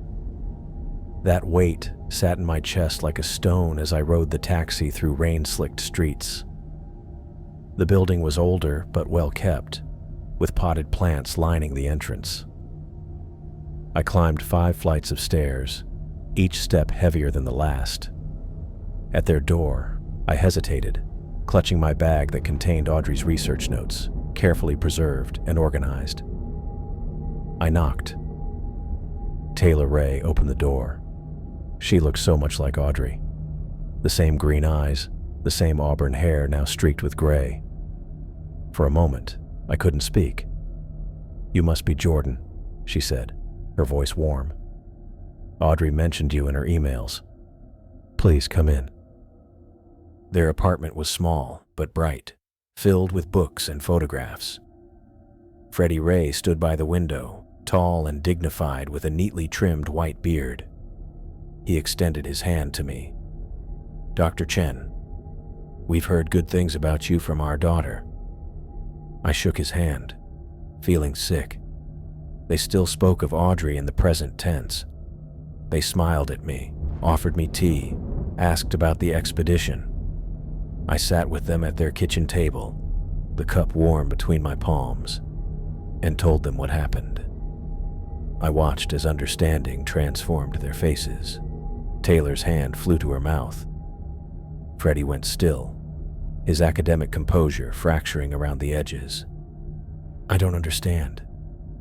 That weight sat in my chest like a stone as I rode the taxi through rain-slicked streets. The building was older but well kept, with potted plants lining the entrance. I climbed 5 flights of stairs, each step heavier than the last. At their door, I hesitated, clutching my bag that contained Audrey's research notes, carefully preserved and organized. I knocked. Taylor Ray opened the door. She looked so much like Audrey. The same green eyes, the same auburn hair now streaked with gray. For a moment, I couldn't speak. "You must be Jordan," she said, her voice warm. "Audrey mentioned you in her emails. Please come in." Their apartment was small but bright, filled with books and photographs. Freddie Ray stood by the window, tall and dignified with a neatly trimmed white beard. He extended his hand to me. "Dr. Chen, we've heard good things about you from our daughter." I shook his hand, feeling sick. They still spoke of Audrey in the present tense. They smiled at me, offered me tea, asked about the expedition. I sat with them at their kitchen table, the cup warm between my palms, and told them what happened. I watched as understanding transformed their faces. Taylor's hand flew to her mouth. Freddie went still, his academic composure fracturing around the edges. "I don't understand,"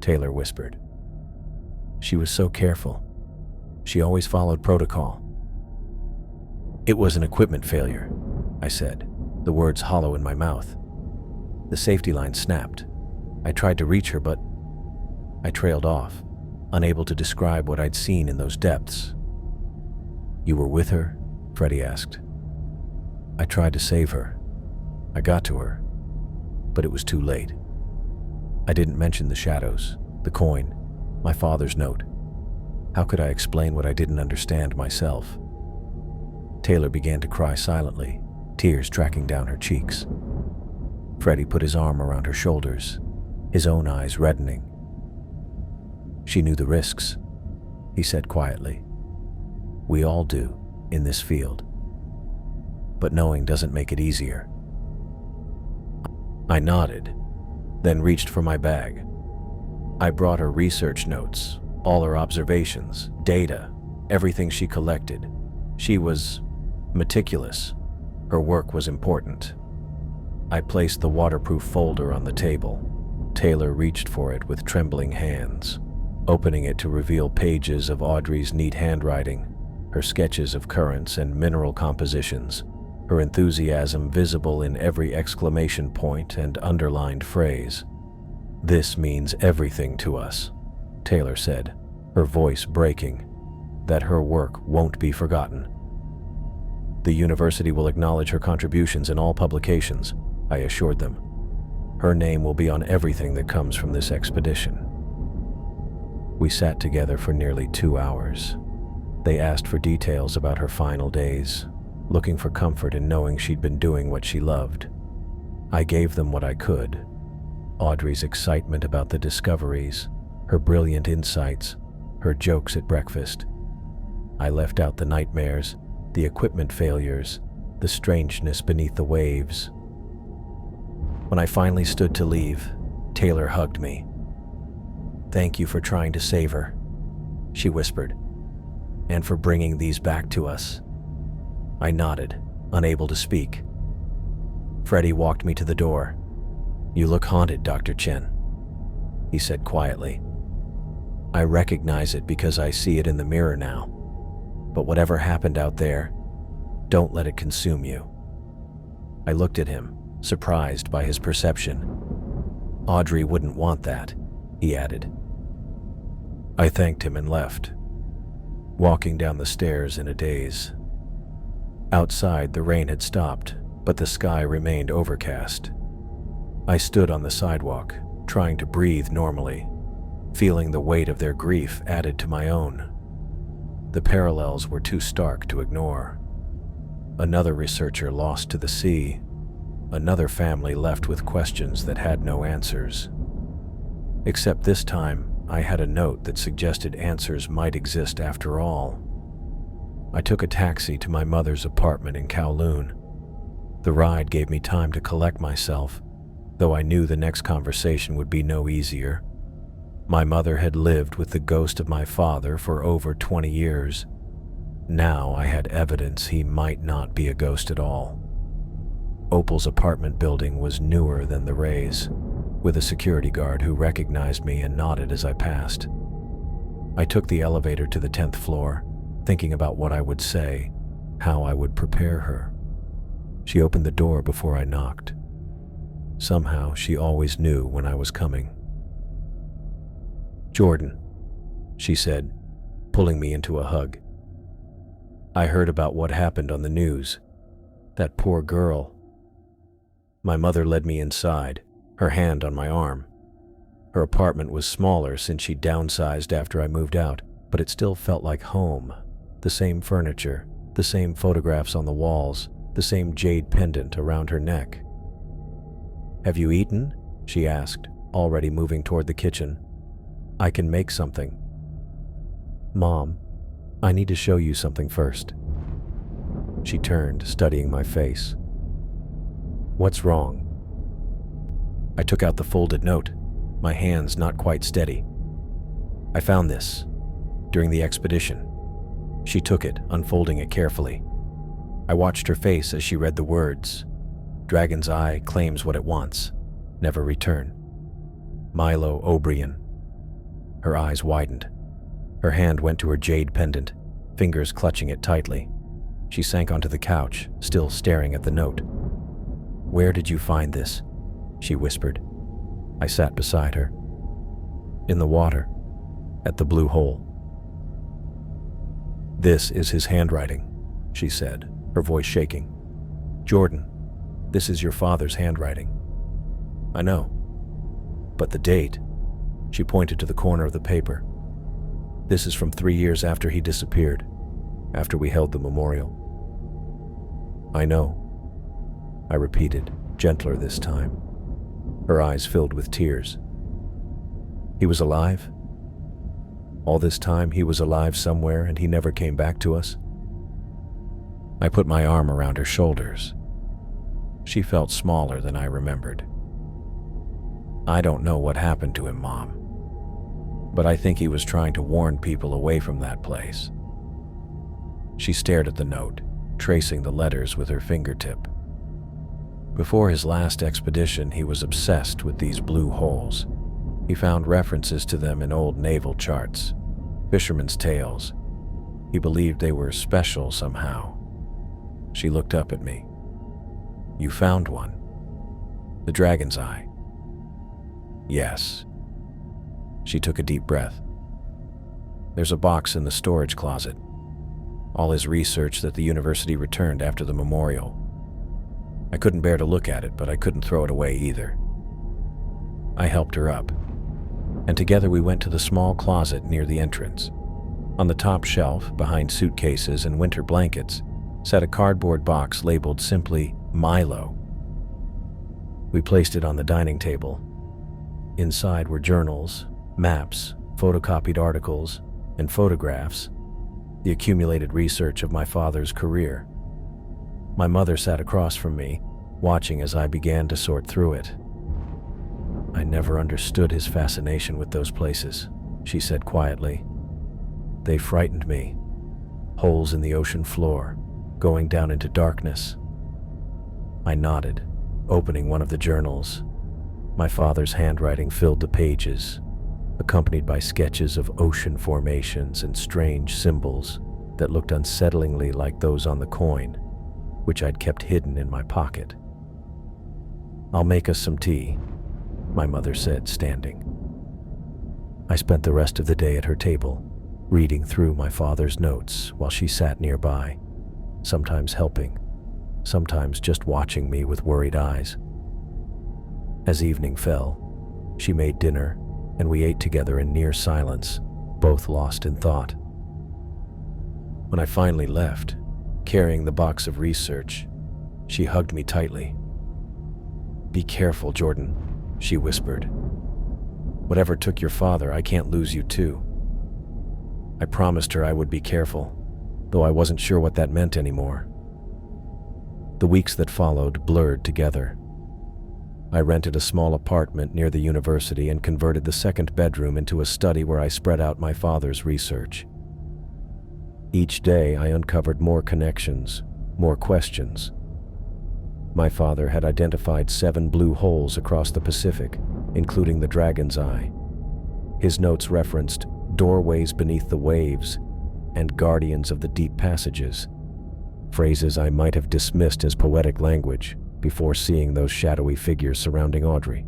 Taylor whispered. "She was so careful. She always followed protocol." "It was an equipment failure," I said, the words hollow in my mouth. "The safety line snapped. I tried to reach her, but..." I trailed off, unable to describe what I'd seen in those depths. "You were with her?" Freddie asked. "I tried to save her. I got to her, but it was too late. I didn't mention the shadows, the coin, my father's note. How could I explain what I didn't understand myself?" Taylor began to cry silently, tears tracking down her cheeks. Freddie put his arm around her shoulders, his own eyes reddening. "She knew the risks," he said quietly. "We all do, in this field. But knowing doesn't make it easier." I nodded, then reached for my bag. I brought her research notes, all her observations, data, everything she collected. She was meticulous. Her work was important. I placed the waterproof folder on the table. Taylor reached for it with trembling hands, opening it to reveal pages of Audrey's neat handwriting, her sketches of currents and mineral compositions, her enthusiasm visible in every exclamation point and underlined phrase. "This means everything to us," Taylor said, her voice breaking, "that her work won't be forgotten. The university will acknowledge her contributions in all publications," I assured them. "Her name will be on everything that comes from this expedition." We sat together for nearly 2 hours. They asked for details about her final days, looking for comfort in knowing she'd been doing what she loved. I gave them what I could: Audrey's excitement about the discoveries, her brilliant insights, her jokes at breakfast. I left out the nightmares, the equipment failures, the strangeness beneath the waves. When I finally stood to leave, Taylor hugged me. "Thank you for trying to save her," she whispered, "and for bringing these back to us." I nodded, unable to speak. Freddie walked me to the door. "You look haunted, Dr. Chen," he said quietly. "I recognize it because I see it in the mirror now. But whatever happened out there, don't let it consume you." I looked at him, surprised by his perception. "Audrey wouldn't want that," he added. I thanked him and left, walking down the stairs in a daze. Outside, the rain had stopped, but the sky remained overcast. I stood on the sidewalk, trying to breathe normally, feeling the weight of their grief added to my own. The parallels were too stark to ignore. Another researcher lost to the sea, another family left with questions that had no answers. Except this time, I had a note that suggested answers might exist after all. I took a taxi to my mother's apartment in Kowloon. The ride gave me time to collect myself, though I knew the next conversation would be no easier. My mother had lived with the ghost of my father for over 20 years. Now I had evidence he might not be a ghost at all. Opal's apartment building was newer than the Rays, with a security guard who recognized me and nodded as I passed. I took the elevator to the 10th floor, thinking about what I would say, how I would prepare her. She opened the door before I knocked. Somehow, she always knew when I was coming. "Jordan," she said, pulling me into a hug. "I heard about what happened on the news. That poor girl." My mother led me inside, her hand on my arm. Her apartment was smaller since she downsized after I moved out, but it still felt like home. The same furniture, the same photographs on the walls, the same jade pendant around her neck. "Have you eaten?" she asked, already moving toward the kitchen. "I can make something." "Mom, I need to show you something first." She turned, studying my face. "What's wrong?" I took out the folded note, my hands not quite steady. "I found this during the expedition." She took it, unfolding it carefully. I watched her face as she read the words. "Dragon's Eye claims what it wants. Never return. Milo O'Brien." Her eyes widened. Her hand went to her jade pendant, fingers clutching it tightly. She sank onto the couch, still staring at the note. "Where did you find this?" she whispered. I sat beside her. "In the water, at the blue hole." "This is his handwriting," she said, her voice shaking. "Jordan, this is your father's handwriting." "I know. But the date," she pointed to the corner of the paper. "This is from 3 years after he disappeared, after we held the memorial." "I know," I repeated, gentler this time. Her eyes filled with tears. "He was alive? All this time he was alive somewhere and he never came back to us?" I put my arm around her shoulders. She felt smaller than I remembered. "I don't know what happened to him, Mom. But I think he was trying to warn people away from that place." She stared at the note, tracing the letters with her fingertip. Before his last expedition, he was obsessed with these blue holes. He found references to them in old naval charts, fishermen's tales. He believed they were special somehow. She looked up at me. "You found one? The Dragon's Eye?" "Yes." She took a deep breath. "There's a box in the storage closet. All his research that the university returned after the memorial. I couldn't bear to look at it, but I couldn't throw it away either." I helped her up, and together we went to the small closet near the entrance. On the top shelf, behind suitcases and winter blankets, sat a cardboard box labeled simply Milo. We placed it on the dining table. Inside were journals, maps, photocopied articles, and photographs, the accumulated research of my father's career. My mother sat across from me, watching as I began to sort through it. "I never understood his fascination with those places," she said quietly. "They frightened me. Holes in the ocean floor, going down into darkness." I nodded, opening one of the journals. My father's handwriting filled the pages, accompanied by sketches of ocean formations and strange symbols that looked unsettlingly like those on the coin, which I'd kept hidden in my pocket. "I'll make us some tea," my mother said, standing. I spent the rest of the day at her table, reading through my father's notes while she sat nearby, sometimes helping, sometimes just watching me with worried eyes. As evening fell, she made dinner, and we ate together in near silence, both lost in thought. When I finally left, carrying the box of research, she hugged me tightly. "Be careful, Jordan," she whispered. "Whatever took your father, I can't lose you too." I promised her I would be careful, though I wasn't sure what that meant anymore. The weeks that followed blurred together. I rented a small apartment near the university and converted the second bedroom into a study where I spread out my father's research. Each day I uncovered more connections, more questions. My father had identified 7 blue holes across the Pacific, including the Dragon's Eye. His notes referenced doorways beneath the waves and guardians of the deep passages. phrases I might have dismissed as poetic language before seeing those shadowy figures surrounding Audrey.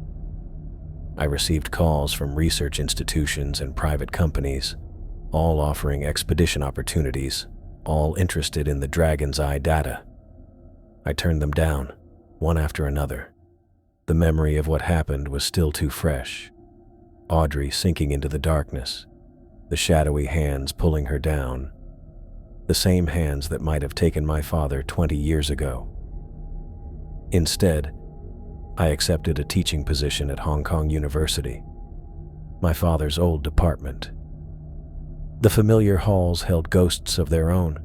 I received calls from research institutions and private companies, all offering expedition opportunities, all interested in the Dragon's Eye data. I turned them down, one after another. The memory of what happened was still too fresh. Audrey sinking into the darkness, the shadowy hands pulling her down, the same hands that might have taken my father 20 years ago. Instead, I accepted a teaching position at Hong Kong University, my father's old department. The familiar halls held ghosts of their own,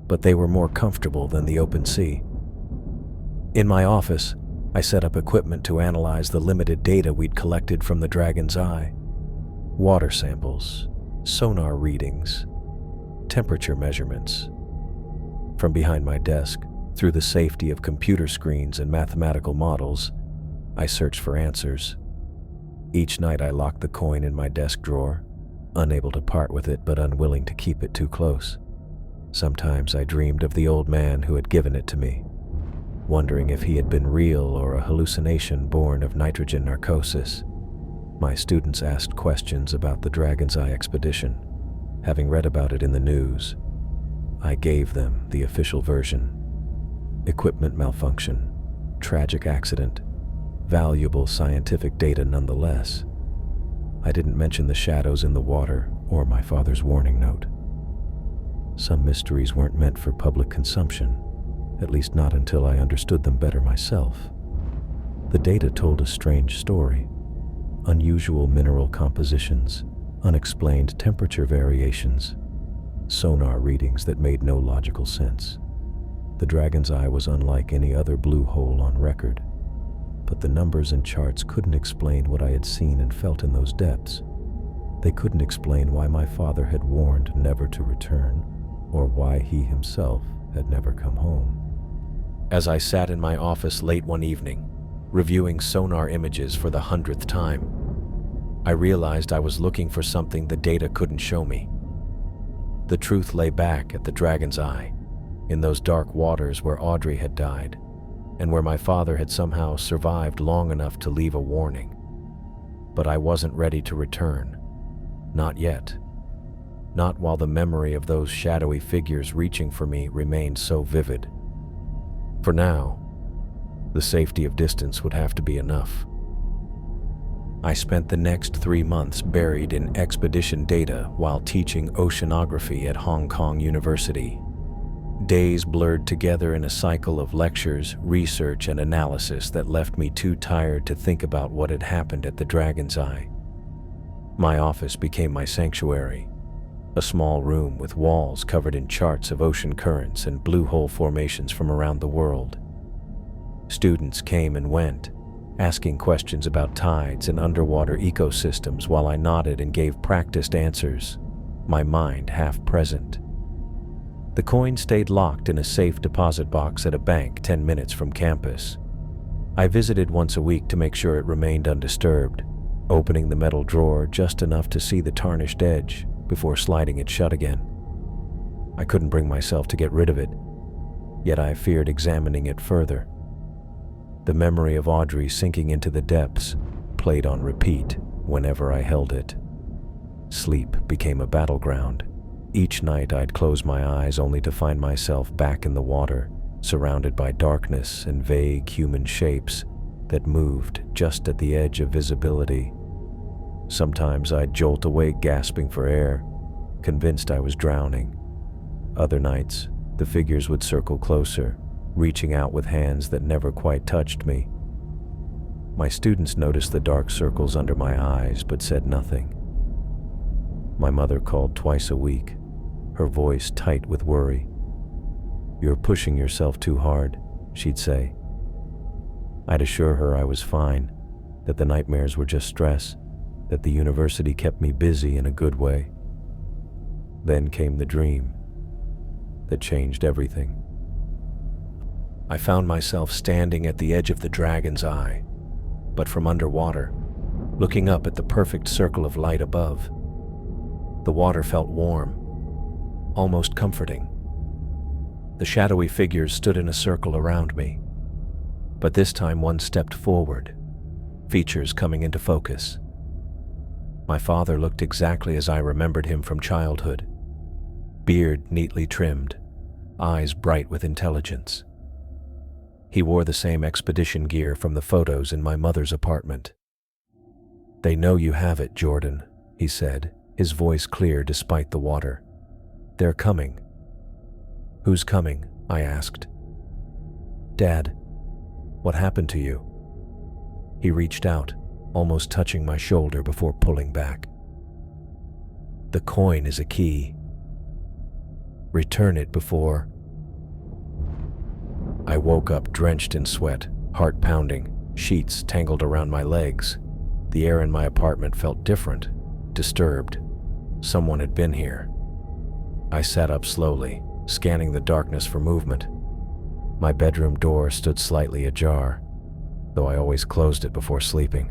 but they were more comfortable than the open sea. In my office, I set up equipment to analyze the limited data we'd collected from the Dragon's Eye. Water samples, sonar readings, temperature measurements. From behind my desk, through the safety of computer screens and mathematical models, I searched for answers. Each night I locked the coin in my desk drawer, unable to part with it but unwilling to keep it too close. Sometimes I dreamed of the old man who had given it to me, wondering if he had been real or a hallucination born of nitrogen narcosis. My students asked questions about the Dragon's Eye expedition, having read about it in the news. I gave them the official version. Equipment malfunction, tragic accident, valuable scientific data nonetheless. I didn't mention the shadows in the water or my father's warning note. Some mysteries weren't meant for public consumption, at least not until I understood them better myself. The data told a strange story. Unusual mineral compositions, unexplained temperature variations, sonar readings that made no logical sense. The Dragon's Eye was unlike any other blue hole on record, but the numbers and charts couldn't explain what I had seen and felt in those depths. They couldn't explain why my father had warned never to return, or why he himself had never come home. As I sat in my office late one evening, reviewing sonar images for the 100th time, I realized I was looking for something the data couldn't show me. The truth lay back at the Dragon's Eye, in those dark waters where Audrey had died, and where my father had somehow survived long enough to leave a warning. But I wasn't ready to return. Not yet. Not while the memory of those shadowy figures reaching for me remained so vivid. For now, the safety of distance would have to be enough. I spent the next 3 months buried in expedition data while teaching oceanography at Hong Kong University. Days blurred together in a cycle of lectures, research, and analysis that left me too tired to think about what had happened at the Dragon's Eye. My office became my sanctuary, a small room with walls covered in charts of ocean currents and blue hole formations from around the world. Students came and went, asking questions about tides and underwater ecosystems while I nodded and gave practiced answers, my mind half present. The coin stayed locked in a safe deposit box at a bank 10 minutes from campus. I visited once a week to make sure it remained undisturbed, opening the metal drawer just enough to see the tarnished edge before sliding it shut again. I couldn't bring myself to get rid of it, yet I feared examining it further. The memory of Audrey sinking into the depths played on repeat whenever I held it. Sleep became a battleground. Each night I'd close my eyes only to find myself back in the water, surrounded by darkness and vague human shapes that moved just at the edge of visibility. Sometimes I'd jolt awake gasping for air, convinced I was drowning. Other nights, the figures would circle closer, reaching out with hands that never quite touched me. My students noticed the dark circles under my eyes but said nothing. My mother called twice a week, her voice tight with worry. "You're pushing yourself too hard," she'd say. I'd assure her I was fine, that the nightmares were just stress, that the university kept me busy in a good way. Then came the dream that changed everything. I found myself standing at the edge of the Dragon's Eye, but from underwater, looking up at the perfect circle of light above. The water felt warm, almost comforting. The shadowy figures stood in a circle around me, but this time one stepped forward, features coming into focus. My father looked exactly as I remembered him from childhood. Beard neatly trimmed, eyes bright with intelligence. He wore the same expedition gear from the photos in my mother's apartment. "They know you have it, Jordan," he said, his voice clear despite the water. "They're coming." "Who's coming?" I asked. "Dad, what happened to you?" He reached out, almost touching my shoulder before pulling back. "The coin is a key. Return it before—" I woke up drenched in sweat, heart pounding, sheets tangled around my legs. The air in my apartment felt different, disturbed. Someone had been here. I sat up slowly, scanning the darkness for movement. My bedroom door stood slightly ajar, though I always closed it before sleeping.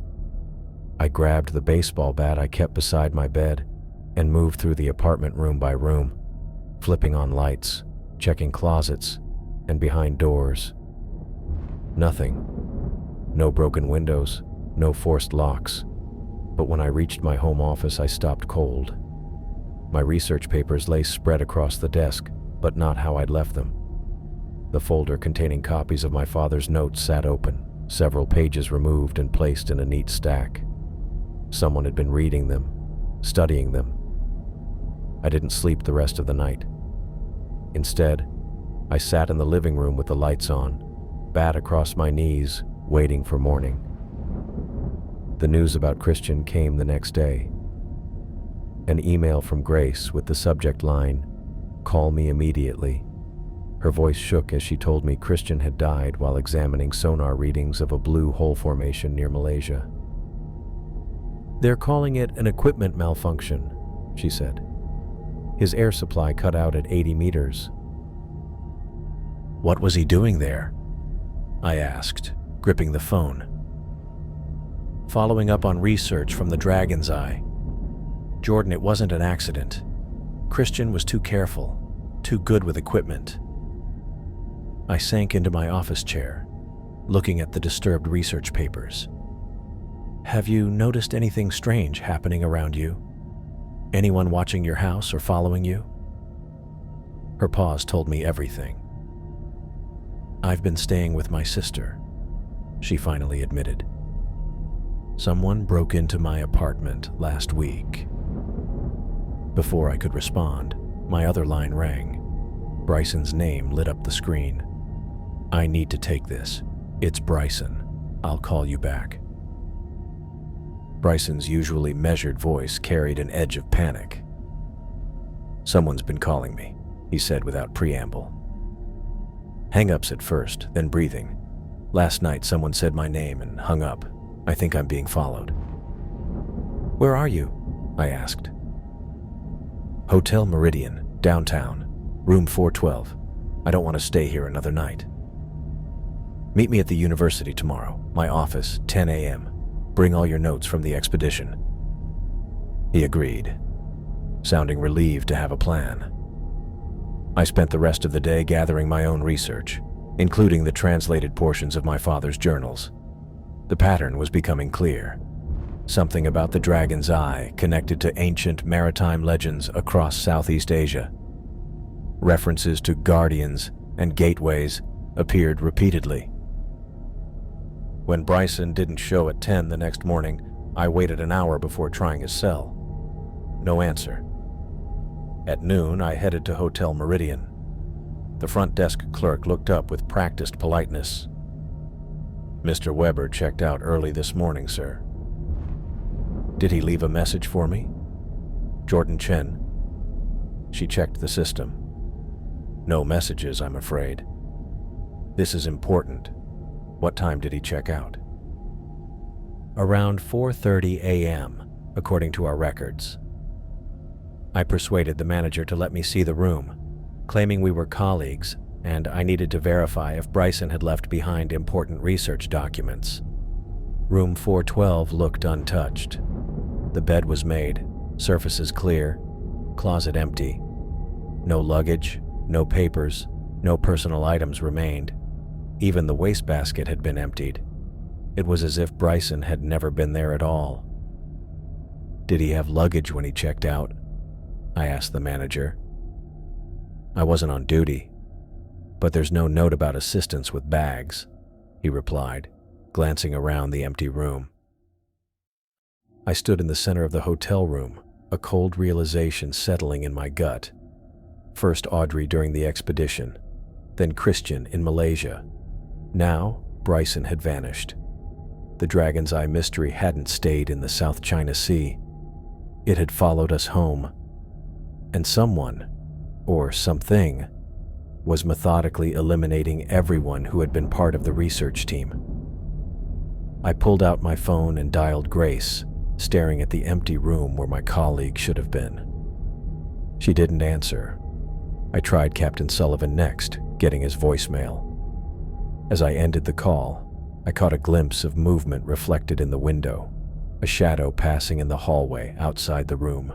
I grabbed the baseball bat I kept beside my bed and moved through the apartment room by room, flipping on lights, checking closets, and behind doors. Nothing. No broken windows, no forced locks. But when I reached my home office, I stopped cold. My research papers lay spread across the desk, but not how I'd left them. The folder containing copies of my father's notes sat open, several pages removed and placed in a neat stack. Someone had been reading them, studying them. I didn't sleep the rest of the night. Instead, I sat in the living room with the lights on, bat across my knees, waiting for morning. The news about Christian came the next day. An email from Grace with the subject line, "Call me immediately." Her voice shook as she told me Christian had died while examining sonar readings of a blue hole formation near Malaysia. "They're calling it an equipment malfunction," she said. "His air supply cut out at 80 meters. "What was he doing there?" I asked, gripping the phone. "Following up on research from the Dragon's Eye. Jordan, it wasn't an accident. Christian was too careful, too good with equipment." I sank into my office chair, looking at the disturbed research papers. "Have you noticed anything strange happening around you? Anyone watching your house or following you?" Her pause told me everything. "I've been staying with my sister," she finally admitted. "Someone broke into my apartment last week." Before I could respond, my other line rang. Bryson's name lit up the screen. "I need to take this. It's Bryson. I'll call you back." Bryson's usually measured voice carried an edge of panic. "Someone's been calling me," he said without preamble. Hang-ups at first, then breathing. "Last night someone said my name and hung up. I think I'm being followed." "Where are you?" I asked. "Hotel Meridian, downtown, room 412. I don't want to stay here another night." "Meet me at the university tomorrow, my office, 10 a.m. Bring all your notes from the expedition." He agreed, sounding relieved to have a plan. I spent the rest of the day gathering my own research, including the translated portions of my father's journals. The pattern was becoming clear. Something about the Dragon's Eye connected to ancient maritime legends across Southeast Asia. References to guardians and gateways appeared repeatedly. When Bryson didn't show at 10 the next morning, I waited an hour before trying his cell. No answer. At noon, I headed to Hotel Meridian. The front desk clerk looked up with practiced politeness. "Mr. Weber checked out early this morning, sir." "Did he leave a message for me?" "Jordan Chen." She checked the system. "No messages, I'm afraid." "This is important. What time did he check out?" "Around 4:30 a.m., according to our records." I persuaded the manager to let me see the room, claiming we were colleagues and I needed to verify if Bryson had left behind important research documents. Room 412 looked untouched. The bed was made, surfaces clear, closet empty. No luggage, no papers, No personal items remained. Even the wastebasket had been emptied. It was as if Bryson had never been there at all. "Did he have luggage when he checked out?" I asked the manager. "I wasn't on duty, but there's no note about assistance with bags," he replied, glancing around the empty room. I stood in the center of the hotel room, a cold realization settling in my gut. First Audrey during the expedition, then Christian in Malaysia. Now, Bryson had vanished. The Dragon's Eye mystery hadn't stayed in the South China Sea. It had followed us home. And someone, or something, was methodically eliminating everyone who had been part of the research team. I pulled out my phone and dialed Grace, staring at the empty room where my colleague should have been. She didn't answer. I tried Captain Sullivan next, getting his voicemail. As I ended the call, I caught a glimpse of movement reflected in the window, a shadow passing in the hallway outside the room.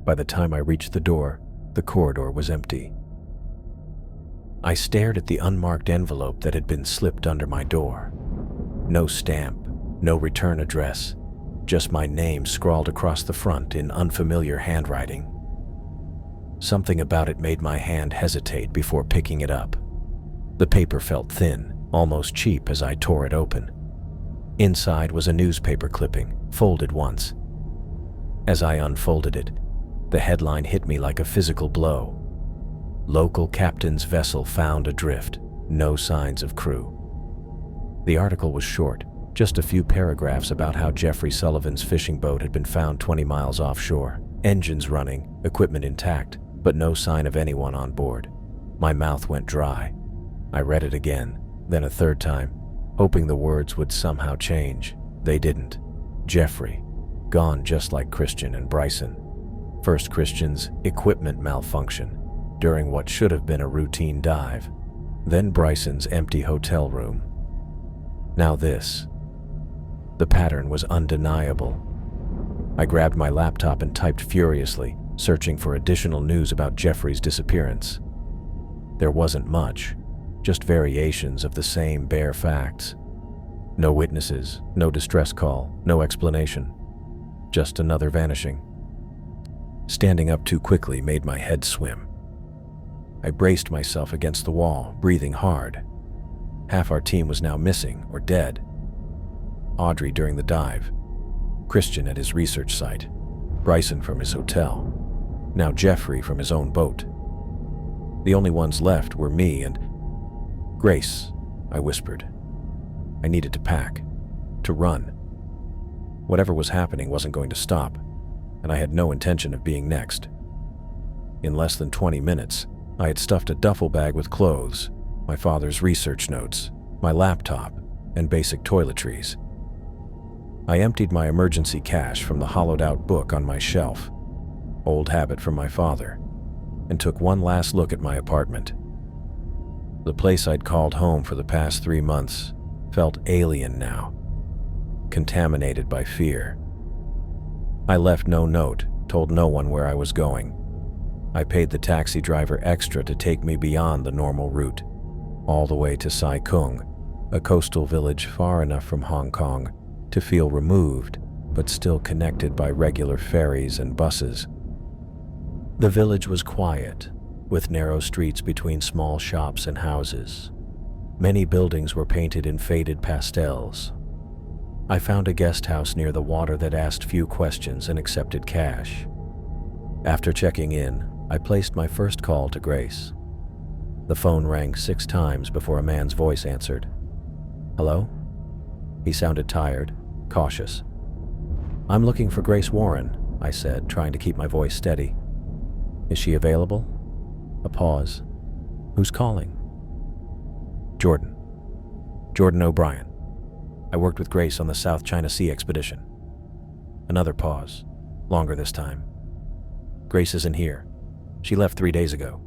By the time I reached the door, the corridor was empty. I stared at the unmarked envelope that had been slipped under my door. No stamp, no return address, just my name scrawled across the front in unfamiliar handwriting. Something about it made my hand hesitate before picking it up. The paper felt thin, almost cheap as I tore it open. Inside was a newspaper clipping, folded once. As I unfolded it, the headline hit me like a physical blow. "Local captain's vessel found adrift, no signs of crew." The article was short, just a few paragraphs about how Jeffrey Sullivan's fishing boat had been found 20 miles offshore, engines running, equipment intact, but no sign of anyone on board. My mouth went dry. I read it again, then a third time, hoping the words would somehow change. They didn't. Jeffrey, gone just like Christian and Bryson. First Christian's equipment malfunction during what should have been a routine dive. Then Bryson's empty hotel room. Now this. The pattern was undeniable. I grabbed my laptop and typed furiously, searching for additional news about Jeffrey's disappearance. There wasn't much, just variations of the same bare facts. No witnesses, no distress call, no explanation. Just another vanishing. Standing up too quickly made my head swim. I braced myself against the wall, breathing hard. Half our team was now missing or dead. Audrey during the dive, Christian at his research site, Bryson from his hotel, now Jeffrey from his own boat. The only ones left were me and Grace, I whispered. I needed to pack, to run. Whatever was happening wasn't going to stop, and I had no intention of being next. In less than 20 minutes, I had stuffed a duffel bag with clothes, my father's research notes, my laptop, and basic toiletries. I emptied my emergency cash from the hollowed-out book on my shelf, old habit from my father, and took one last look at my apartment. The place I'd called home for the past 3 months felt alien now, contaminated by fear. I left no note, told no one where I was going. I paid the taxi driver extra to take me beyond the normal route, all the way to Sai Kung, a coastal village far enough from Hong Kong to feel removed, but still connected by regular ferries and buses. The village was quiet, with narrow streets between small shops and houses. Many buildings were painted in faded pastels. I found a guest house near the water that asked few questions and accepted cash. After checking in, I placed my first call to Grace. The phone rang 6 times before a man's voice answered. "Hello?" He sounded tired, cautious. "I'm looking for Grace Warren," I said, trying to keep my voice steady. "Is she available?" A pause. "Who's calling?" "Jordan. Jordan O'Brien. I worked with Grace on the South China Sea expedition." Another pause, longer this time. "Grace isn't here. She left 3 days ago."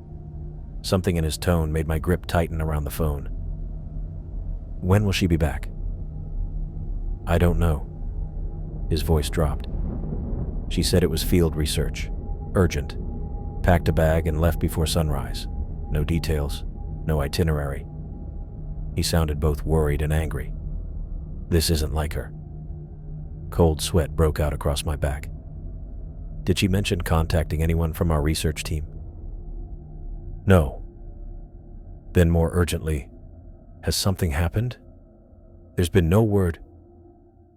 Something in his tone made my grip tighten around the phone. "When will she be back?" "I don't know." His voice dropped. "She said it was field research. Urgent. Packed a bag and left before sunrise. no details, no itinerary. He sounded both worried and angry. This isn't like her. Cold sweat broke out across my back. Did she mention contacting anyone from our research team? No. Then more urgently, has something happened? There's been no word.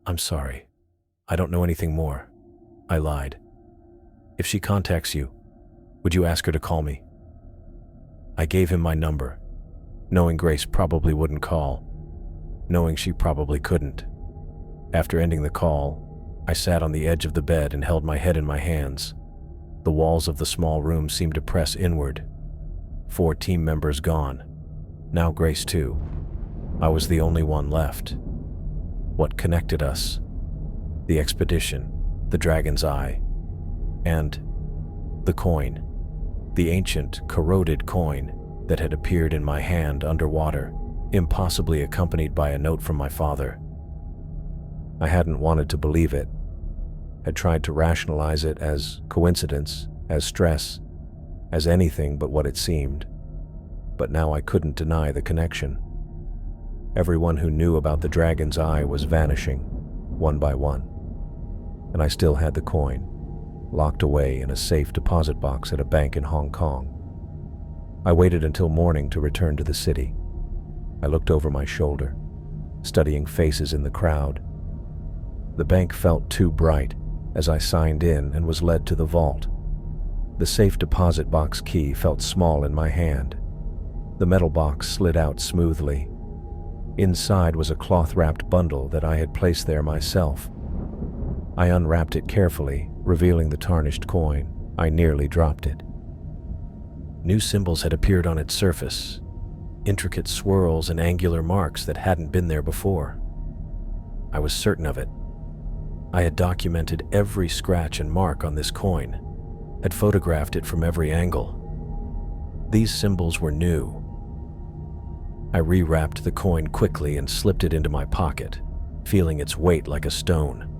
I'm sorry. I don't know anything more. I lied. If she contacts you, would you ask her to call me? I gave him my number, knowing Grace probably wouldn't call, knowing she probably couldn't. After ending the call, I sat on the edge of the bed and held my head in my hands. The walls of the small room seemed to press inward. 4 team members gone. Now Grace too. I was the only one left. What connected us? The expedition, the Dragon's Eye, and the coin. The ancient, corroded coin that had appeared in my hand underwater, impossibly accompanied by a note from my father. I hadn't wanted to believe it, had tried to rationalize it as coincidence, as stress, as anything but what it seemed. But now I couldn't deny the connection. Everyone who knew about the Dragon's Eye was vanishing, one by one. And I still had the coin, locked away in a safe deposit box at a bank in Hong Kong. I waited until morning to return to the city. I looked over my shoulder, studying faces in the crowd. The bank felt too bright as I signed in and was led to the vault. The safe deposit box key felt small in my hand. The metal box slid out smoothly. Inside was a cloth-wrapped bundle that I had placed there myself. I unwrapped it carefully, revealing the tarnished coin. I nearly dropped it. New symbols had appeared on its surface, intricate swirls and angular marks that hadn't been there before. I was certain of it. I had documented every scratch and mark on this coin, had photographed it from every angle. These symbols were new. I rewrapped the coin quickly and slipped it into my pocket, feeling its weight like a stone.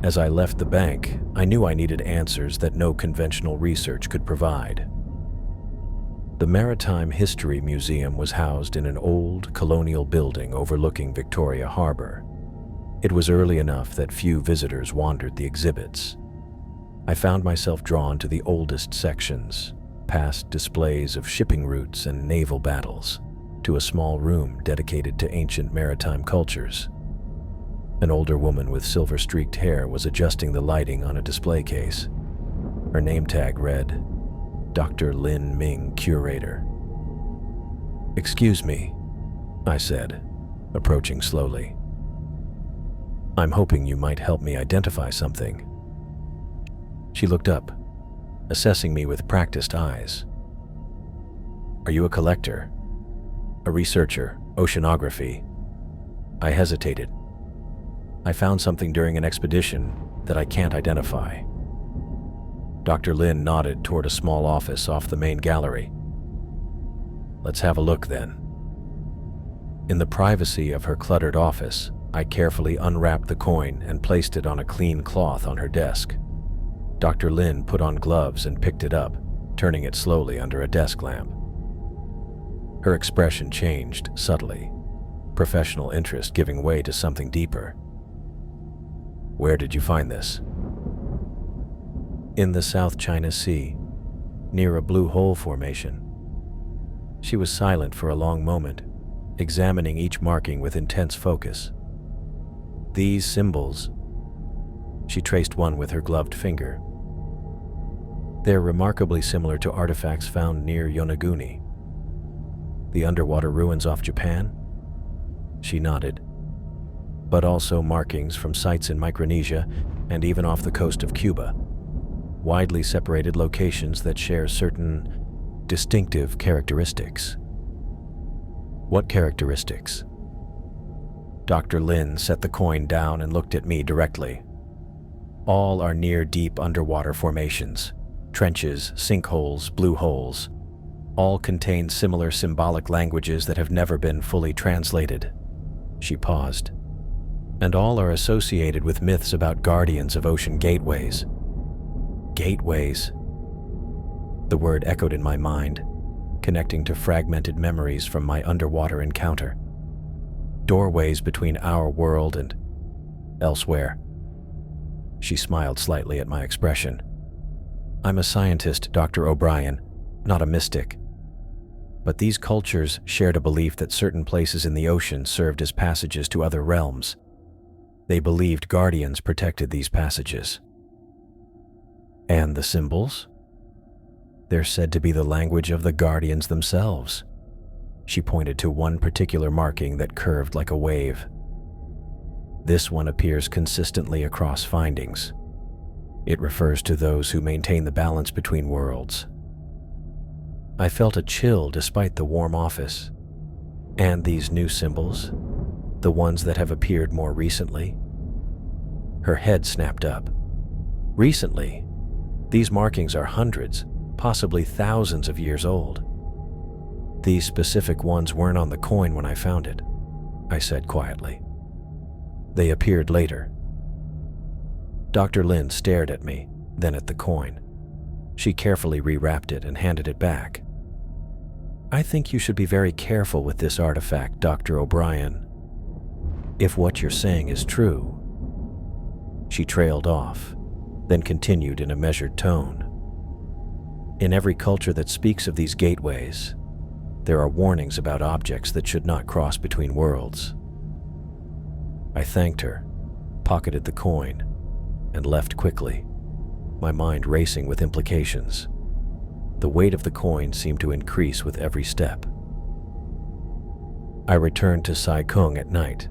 As I left the bank, I knew I needed answers that no conventional research could provide. The Maritime History Museum was housed in an old colonial building overlooking Victoria Harbor. It was early enough that few visitors wandered the exhibits. I found myself drawn to the oldest sections, past displays of shipping routes and naval battles, to a small room dedicated to ancient maritime cultures. An older woman with silver-streaked hair was adjusting the lighting on a display case. Her name tag read, Dr. Lin Ming, Curator. "Excuse me," I said, approaching slowly. "I'm hoping you might help me identify something." She looked up, assessing me with practiced eyes. "Are you a collector? A researcher, oceanography?" I hesitated. "I found something during an expedition that I can't identify." Dr. Lin nodded toward a small office off the main gallery. "Let's have a look then." In the privacy of her cluttered office, I carefully unwrapped the coin and placed it on a clean cloth on her desk. Dr. Lin put on gloves and picked it up, turning it slowly under a desk lamp. Her expression changed subtly, professional interest giving way to something deeper. "Where did you find this?" "In the South China Sea, near a blue hole formation." She was silent for a long moment, examining each marking with intense focus. "These symbols," she traced one with her gloved finger, "they're remarkably similar to artifacts found near Yonaguni." "The underwater ruins off Japan?" She nodded. "But also markings from sites in Micronesia and even off the coast of Cuba. Widely separated locations that share certain distinctive characteristics." "What characteristics?" Dr. Lin set the coin down and looked at me directly. "All are near deep underwater formations, trenches, sinkholes, blue holes. All contain similar symbolic languages that have never been fully translated." She paused. "And all are associated with myths about guardians of ocean gateways." Gateways. The word echoed in my mind, connecting to fragmented memories from my underwater encounter. Doorways between our world and elsewhere. She smiled slightly at my expression. I'm a scientist, Dr. O'Brien, not a mystic. But these cultures shared a belief that certain places in the ocean served as passages to other realms. They believed guardians protected these passages. And the symbols? They're said to be the language of the guardians themselves. She pointed to one particular marking that curved like a wave. This one appears consistently across findings. It refers to those who maintain the balance between worlds. I felt a chill despite the warm office. And these new symbols, the ones that have appeared more recently? Her head snapped up. Recently? These markings are hundreds, possibly thousands of years old. These specific ones weren't on the coin when I found it, I said quietly. They appeared later. Dr. Lin stared at me, then at the coin. She carefully rewrapped it and handed it back. I think you should be very careful with this artifact, Dr. O'Brien. If what you're saying is true. She trailed off, then continued in a measured tone. In every culture that speaks of these gateways, there are warnings about objects that should not cross between worlds. I thanked her, pocketed the coin, and left quickly, my mind racing with implications. The weight of the coin seemed to increase with every step. I returned to Sai Kung at night.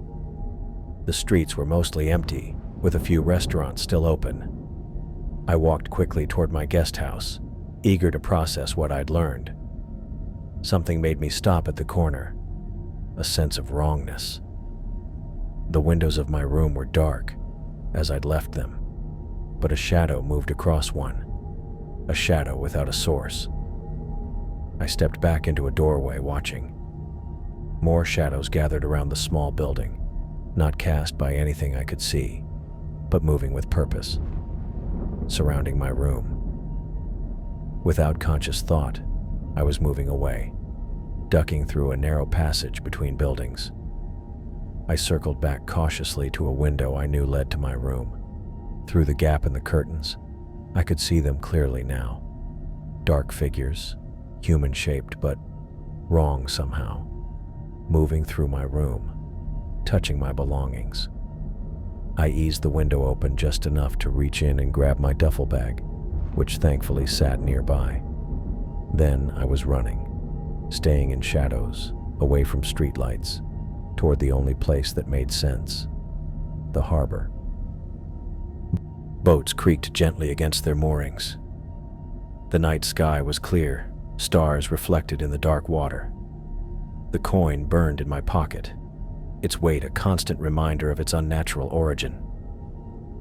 The streets were mostly empty, with a few restaurants still open. I walked quickly toward my guest house, eager to process what I'd learned. Something made me stop at the corner, a sense of wrongness. The windows of my room were dark, as I'd left them, but a shadow moved across one, a shadow without a source. I stepped back into a doorway, watching. More shadows gathered around the small building, not cast by anything I could see, but moving with purpose, surrounding my room. Without conscious thought, I was moving away, ducking through a narrow passage between buildings. I circled back cautiously to a window I knew led to my room. Through the gap in the curtains, I could see them clearly now. Dark figures, human-shaped but wrong somehow, moving through my room, touching my belongings. I eased the window open just enough to reach in and grab my duffel bag, which thankfully sat nearby. Then I was running, staying in shadows, away from streetlights, toward the only place that made sense, the harbor. Boats creaked gently against their moorings. The night sky was clear, stars reflected in the dark water. The coin burned in my pocket, its weight a constant reminder of its unnatural origin.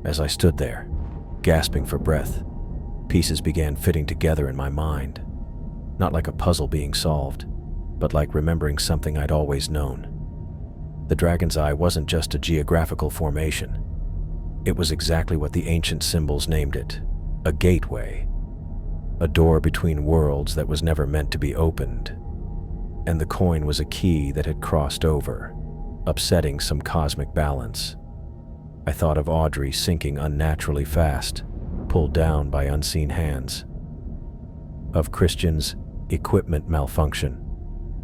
As I stood there, gasping for breath, pieces began fitting together in my mind, not like a puzzle being solved, but like remembering something I'd always known. The Dragon's Eye wasn't just a geographical formation. It was exactly what the ancient symbols named it, a gateway, a door between worlds that was never meant to be opened. And the coin was a key that had crossed over, upsetting some cosmic balance. I thought of Audrey sinking unnaturally fast, pulled down by unseen hands. Of Christian's equipment malfunction,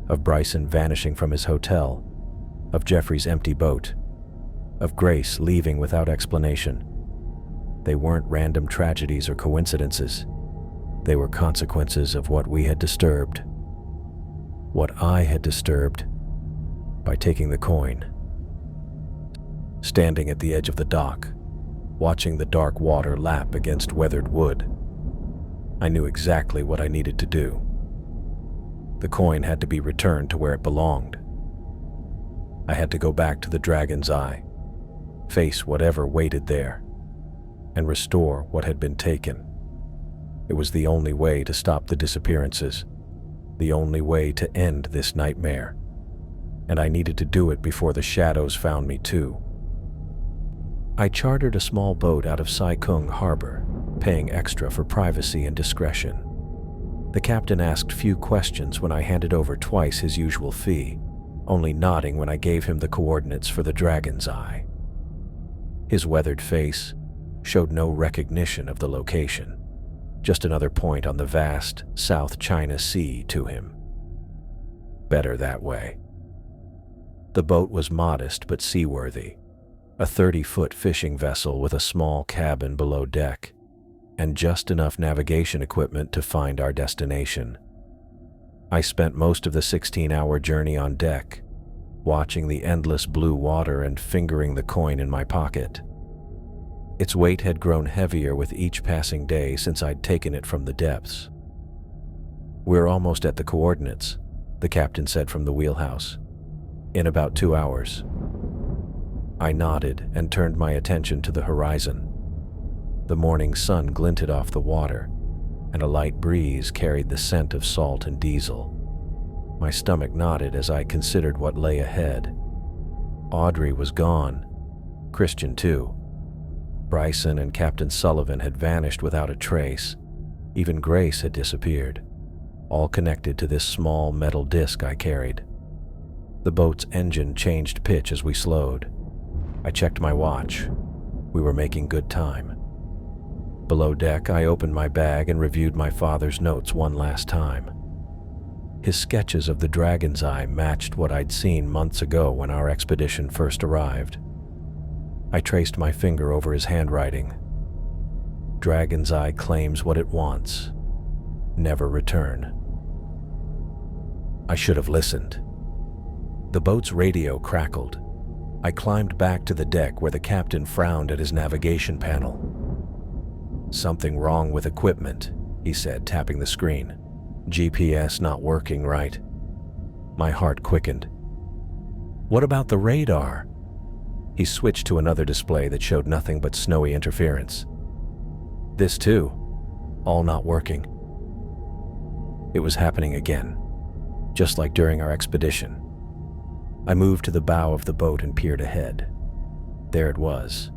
of Bryson vanishing from his hotel, of Jeffrey's empty boat, of Grace leaving without explanation. They weren't random tragedies or coincidences. They were consequences of what we had disturbed. What I had disturbed by taking the coin. Standing at the edge of the dock, watching the dark water lap against weathered wood, I knew exactly what I needed to do. The coin had to be returned to where it belonged. I had to go back to the Dragon's Eye, face whatever waited there, and restore what had been taken. It was the only way to stop the disappearances, the only way to end this nightmare, and I needed to do it before the shadows found me too. I chartered a small boat out of Sai Kung Harbor, paying extra for privacy and discretion. The captain asked few questions when I handed over twice his usual fee, only nodding when I gave him the coordinates for the Dragon's Eye. His weathered face showed no recognition of the location, just another point on the vast South China Sea to him. Better that way. The boat was modest but seaworthy, a 30-foot fishing vessel with a small cabin below deck, and just enough navigation equipment to find our destination. I spent most of the 16-hour journey on deck, watching the endless blue water and fingering the coin in my pocket. Its weight had grown heavier with each passing day since I'd taken it from the depths. "We're almost at the coordinates," the captain said from the wheelhouse. "In about 2 hours." I nodded and turned my attention to the horizon. The morning sun glinted off the water, and a light breeze carried the scent of salt and diesel. My stomach knotted as I considered what lay ahead. Audrey was gone. Christian, too. Bryson and Captain Sullivan had vanished without a trace. Even Grace had disappeared, all connected to this small metal disc I carried. The boat's engine changed pitch as we slowed. I checked my watch. We were making good time. Below deck, I opened my bag and reviewed my father's notes one last time. His sketches of the Dragon's Eye matched what I'd seen months ago when our expedition first arrived. I traced my finger over his handwriting. Dragon's Eye claims what it wants. Never return. I should have listened. The boat's radio crackled. I climbed back to the deck where the captain frowned at his navigation panel. "Something wrong with equipment," he said, tapping the screen. "GPS not working right." My heart quickened. "What about the radar?" He switched to another display that showed nothing but snowy interference. "This too, all not working." It was happening again, just like during our expedition. I moved to the bow of the boat and peered ahead. There it was,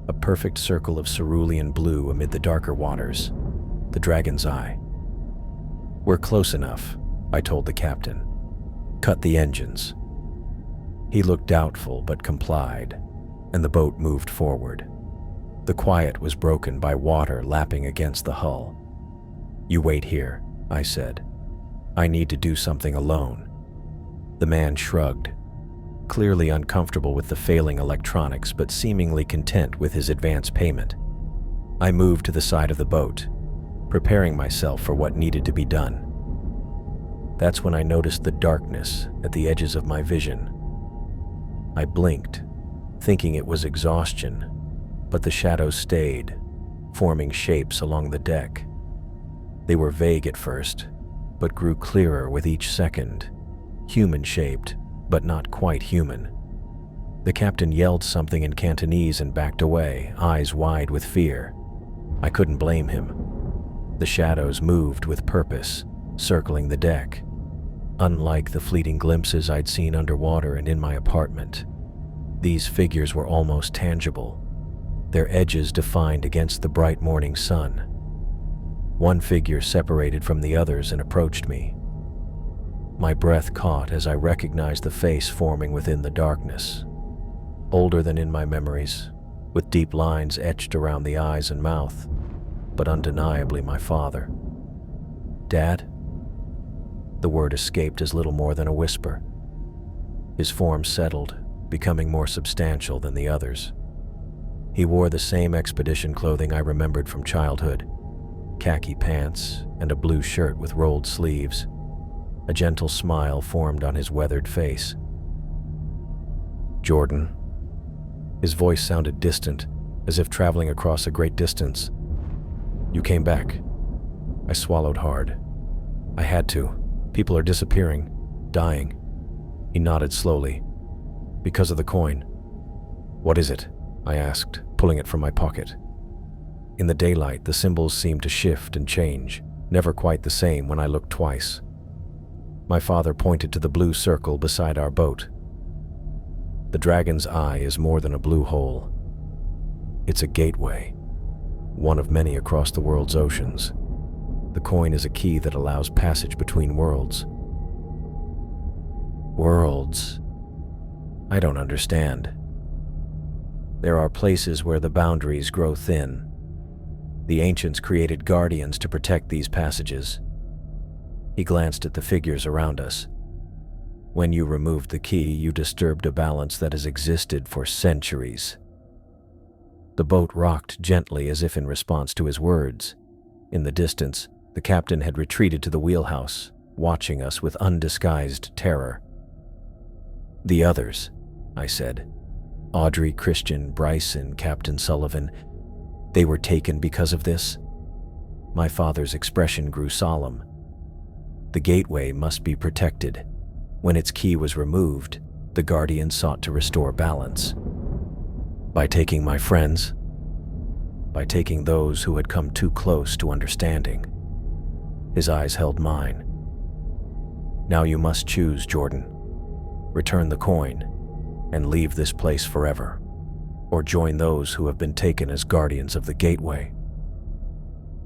a perfect circle of cerulean blue amid the darker waters, the Dragon's Eye. "We're close enough," I told the captain. "Cut the engines." He looked doubtful but complied, and the boat moved forward. The quiet was broken by water lapping against the hull. "You wait here," I said. "I need to do something alone." The man shrugged, clearly uncomfortable with the failing electronics but seemingly content with his advance payment. I moved to the side of the boat, preparing myself for what needed to be done. That's when I noticed the darkness at the edges of my vision. I blinked, thinking it was exhaustion, but the shadows stayed, forming shapes along the deck. They were vague at first, but grew clearer with each second, human-shaped, but not quite human. The captain yelled something in Cantonese and backed away, eyes wide with fear. I couldn't blame him. The shadows moved with purpose, circling the deck, unlike the fleeting glimpses I'd seen underwater and in my apartment. These figures were almost tangible, their edges defined against the bright morning sun. One figure separated from the others and approached me. My breath caught as I recognized the face forming within the darkness. Older than in my memories, with deep lines etched around the eyes and mouth, but undeniably my father. "Dad?" The word escaped as little more than a whisper. His form settled, becoming more substantial than the others. He wore the same expedition clothing I remembered from childhood, khaki pants and a blue shirt with rolled sleeves. A gentle smile formed on his weathered face. "Jordan?" His voice sounded distant, as if traveling across a great distance. "You came back." I swallowed hard. "I had to. People are disappearing, dying." He nodded slowly. "Because of the coin." "What is it?" I asked, pulling it from my pocket. In the daylight, the symbols seemed to shift and change, never quite the same when I looked twice. My father pointed to the blue circle beside our boat. "The Dragon's Eye is more than a blue hole. It's a gateway, one of many across the world's oceans. The coin is a key that allows passage between worlds. Worlds? I don't understand. There are places where the boundaries grow thin. The ancients created guardians to protect these passages. He glanced at the figures around us. When you removed the key, you disturbed a balance that has existed for centuries. The boat rocked gently as if in response to his words. In the distance, the captain had retreated to the wheelhouse, watching us with undisguised terror. "The others," I said. "Audrey, Christian, Bryson, Captain Sullivan, they were taken because of this?" My father's expression grew solemn. "The gateway must be protected. When its key was removed, the Guardian sought to restore balance. By taking my friends, by taking those who had come too close to understanding." His eyes held mine. "Now you must choose, Jordan. Return the coin and leave this place forever, or join those who have been taken as guardians of the gateway."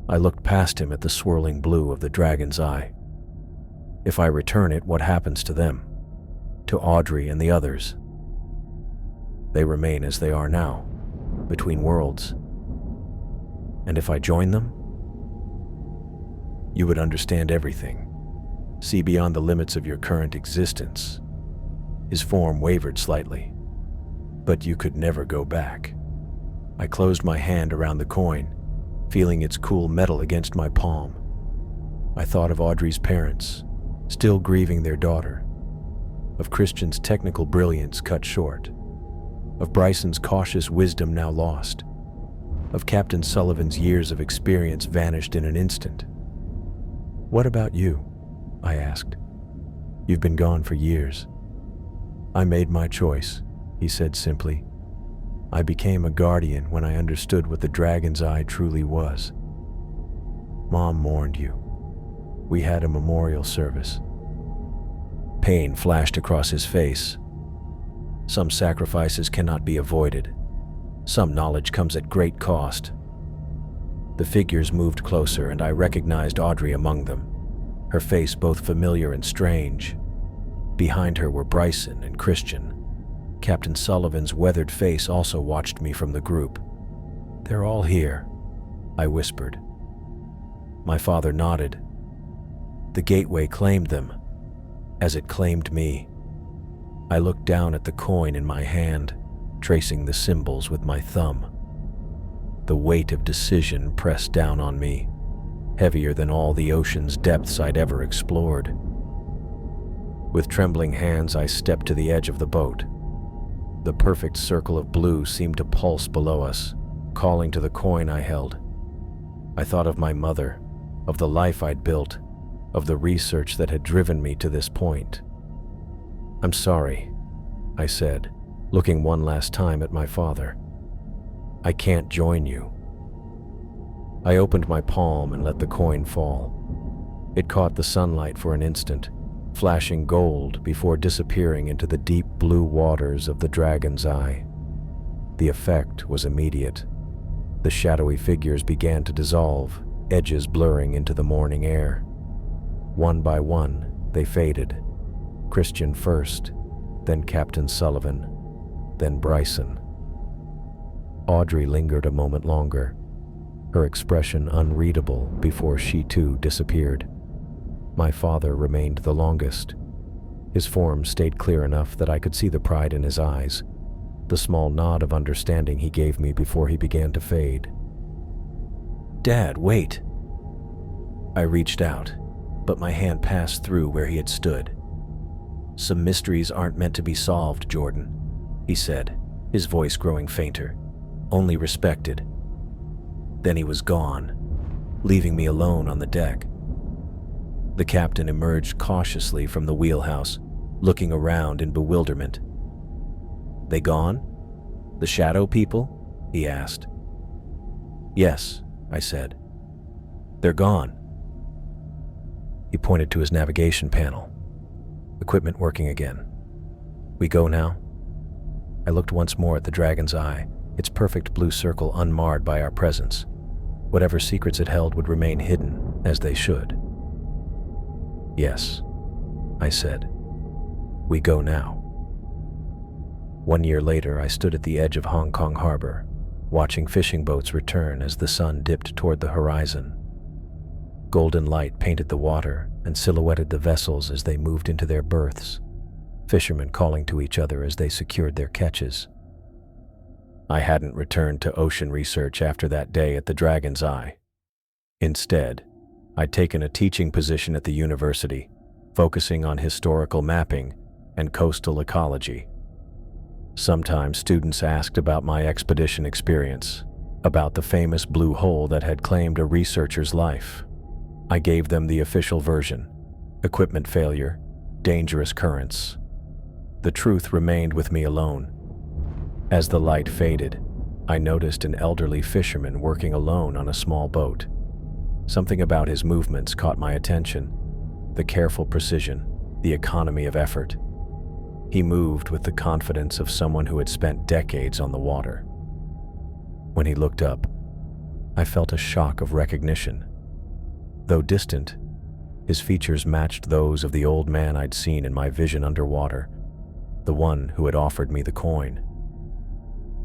I looked past him at the swirling blue of the dragon's eye. "If I return it, what happens to them? To Audrey and the others?" "They remain as they are now, between worlds." "And if I join them?" "You would understand everything, see beyond the limits of your current existence." His form wavered slightly. "But you could never go back." I closed my hand around the coin, feeling its cool metal against my palm. I thought of Audrey's parents, still grieving their daughter, of Christian's technical brilliance cut short, of Bryson's cautious wisdom now lost, of Captain Sullivan's years of experience vanished in an instant. "What about you?" I asked. "You've been gone for years." "I made my choice," he said simply. "I became a guardian when I understood what the dragon's eye truly was. Mom mourned you. We had a memorial service." Pain flashed across his face. Some sacrifices cannot be avoided. Some knowledge comes at great cost. The figures moved closer, and I recognized Audrey among them, her face both familiar and strange. Behind her were Bryson and Christian. Captain Sullivan's weathered face also watched me from the group. "They're all here," I whispered. My father nodded. "The gateway claimed them, as it claimed me." I looked down at the coin in my hand, tracing the symbols with my thumb. The weight of decision pressed down on me, heavier than all the ocean's depths I'd ever explored. With trembling hands, I stepped to the edge of the boat. The perfect circle of blue seemed to pulse below us, calling to the coin I held. I thought of my mother, of the life I'd built, of the research that had driven me to this point. "I'm sorry," I said, looking one last time at my father. "I can't join you." I opened my palm and let the coin fall. It caught the sunlight for an instant, flashing gold before disappearing into the deep blue waters of the dragon's eye. The effect was immediate. The shadowy figures began to dissolve, edges blurring into the morning air. One by one, they faded. Christian first, then Captain Sullivan, then Bryson. Audrey lingered a moment longer, her expression unreadable before she too disappeared. My father remained the longest. His form stayed clear enough that I could see the pride in his eyes, the small nod of understanding he gave me before he began to fade. "Dad, wait!" I reached out, but my hand passed through where he had stood. "Some mysteries aren't meant to be solved, Jordan," he said, his voice growing fainter. "Only respected." Then he was gone, leaving me alone on the deck. The captain emerged cautiously from the wheelhouse, looking around in bewilderment. "They gone? The shadow people?" he asked. "Yes," I said. "They're gone." He pointed to his navigation panel. Equipment working again. "We go now?" I looked once more at the dragon's eye, its perfect blue circle unmarred by our presence. Whatever secrets it held would remain hidden, as they should. "Yes," I said. "We go now." 1 year later, I stood at the edge of Hong Kong Harbor, watching fishing boats return as the sun dipped toward the horizon. Golden light painted the water and silhouetted the vessels as they moved into their berths, fishermen calling to each other as they secured their catches. I hadn't returned to ocean research after that day at the Dragon's Eye. Instead, I'd taken a teaching position at the university, focusing on historical mapping and coastal ecology. Sometimes students asked about my expedition experience, about the famous blue hole that had claimed a researcher's life. I gave them the official version: equipment failure, dangerous currents. The truth remained with me alone. As the light faded, I noticed an elderly fisherman working alone on a small boat. Something about his movements caught my attention: the careful precision, the economy of effort. He moved with the confidence of someone who had spent decades on the water. When he looked up, I felt a shock of recognition. Though distant, his features matched those of the old man I'd seen in my vision underwater, the one who had offered me the coin.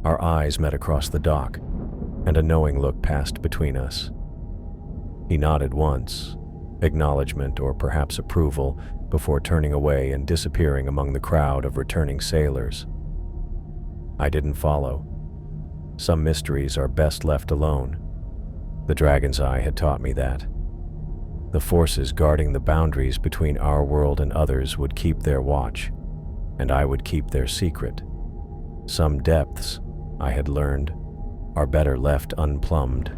Our eyes met across the dock, and a knowing look passed between us. He nodded once, acknowledgement or perhaps approval, before turning away and disappearing among the crowd of returning sailors. I didn't follow. Some mysteries are best left alone. The Dragon's Eye had taught me that. The forces guarding the boundaries between our world and others would keep their watch, and I would keep their secret. Some depths, I had learned, are better left unplumbed.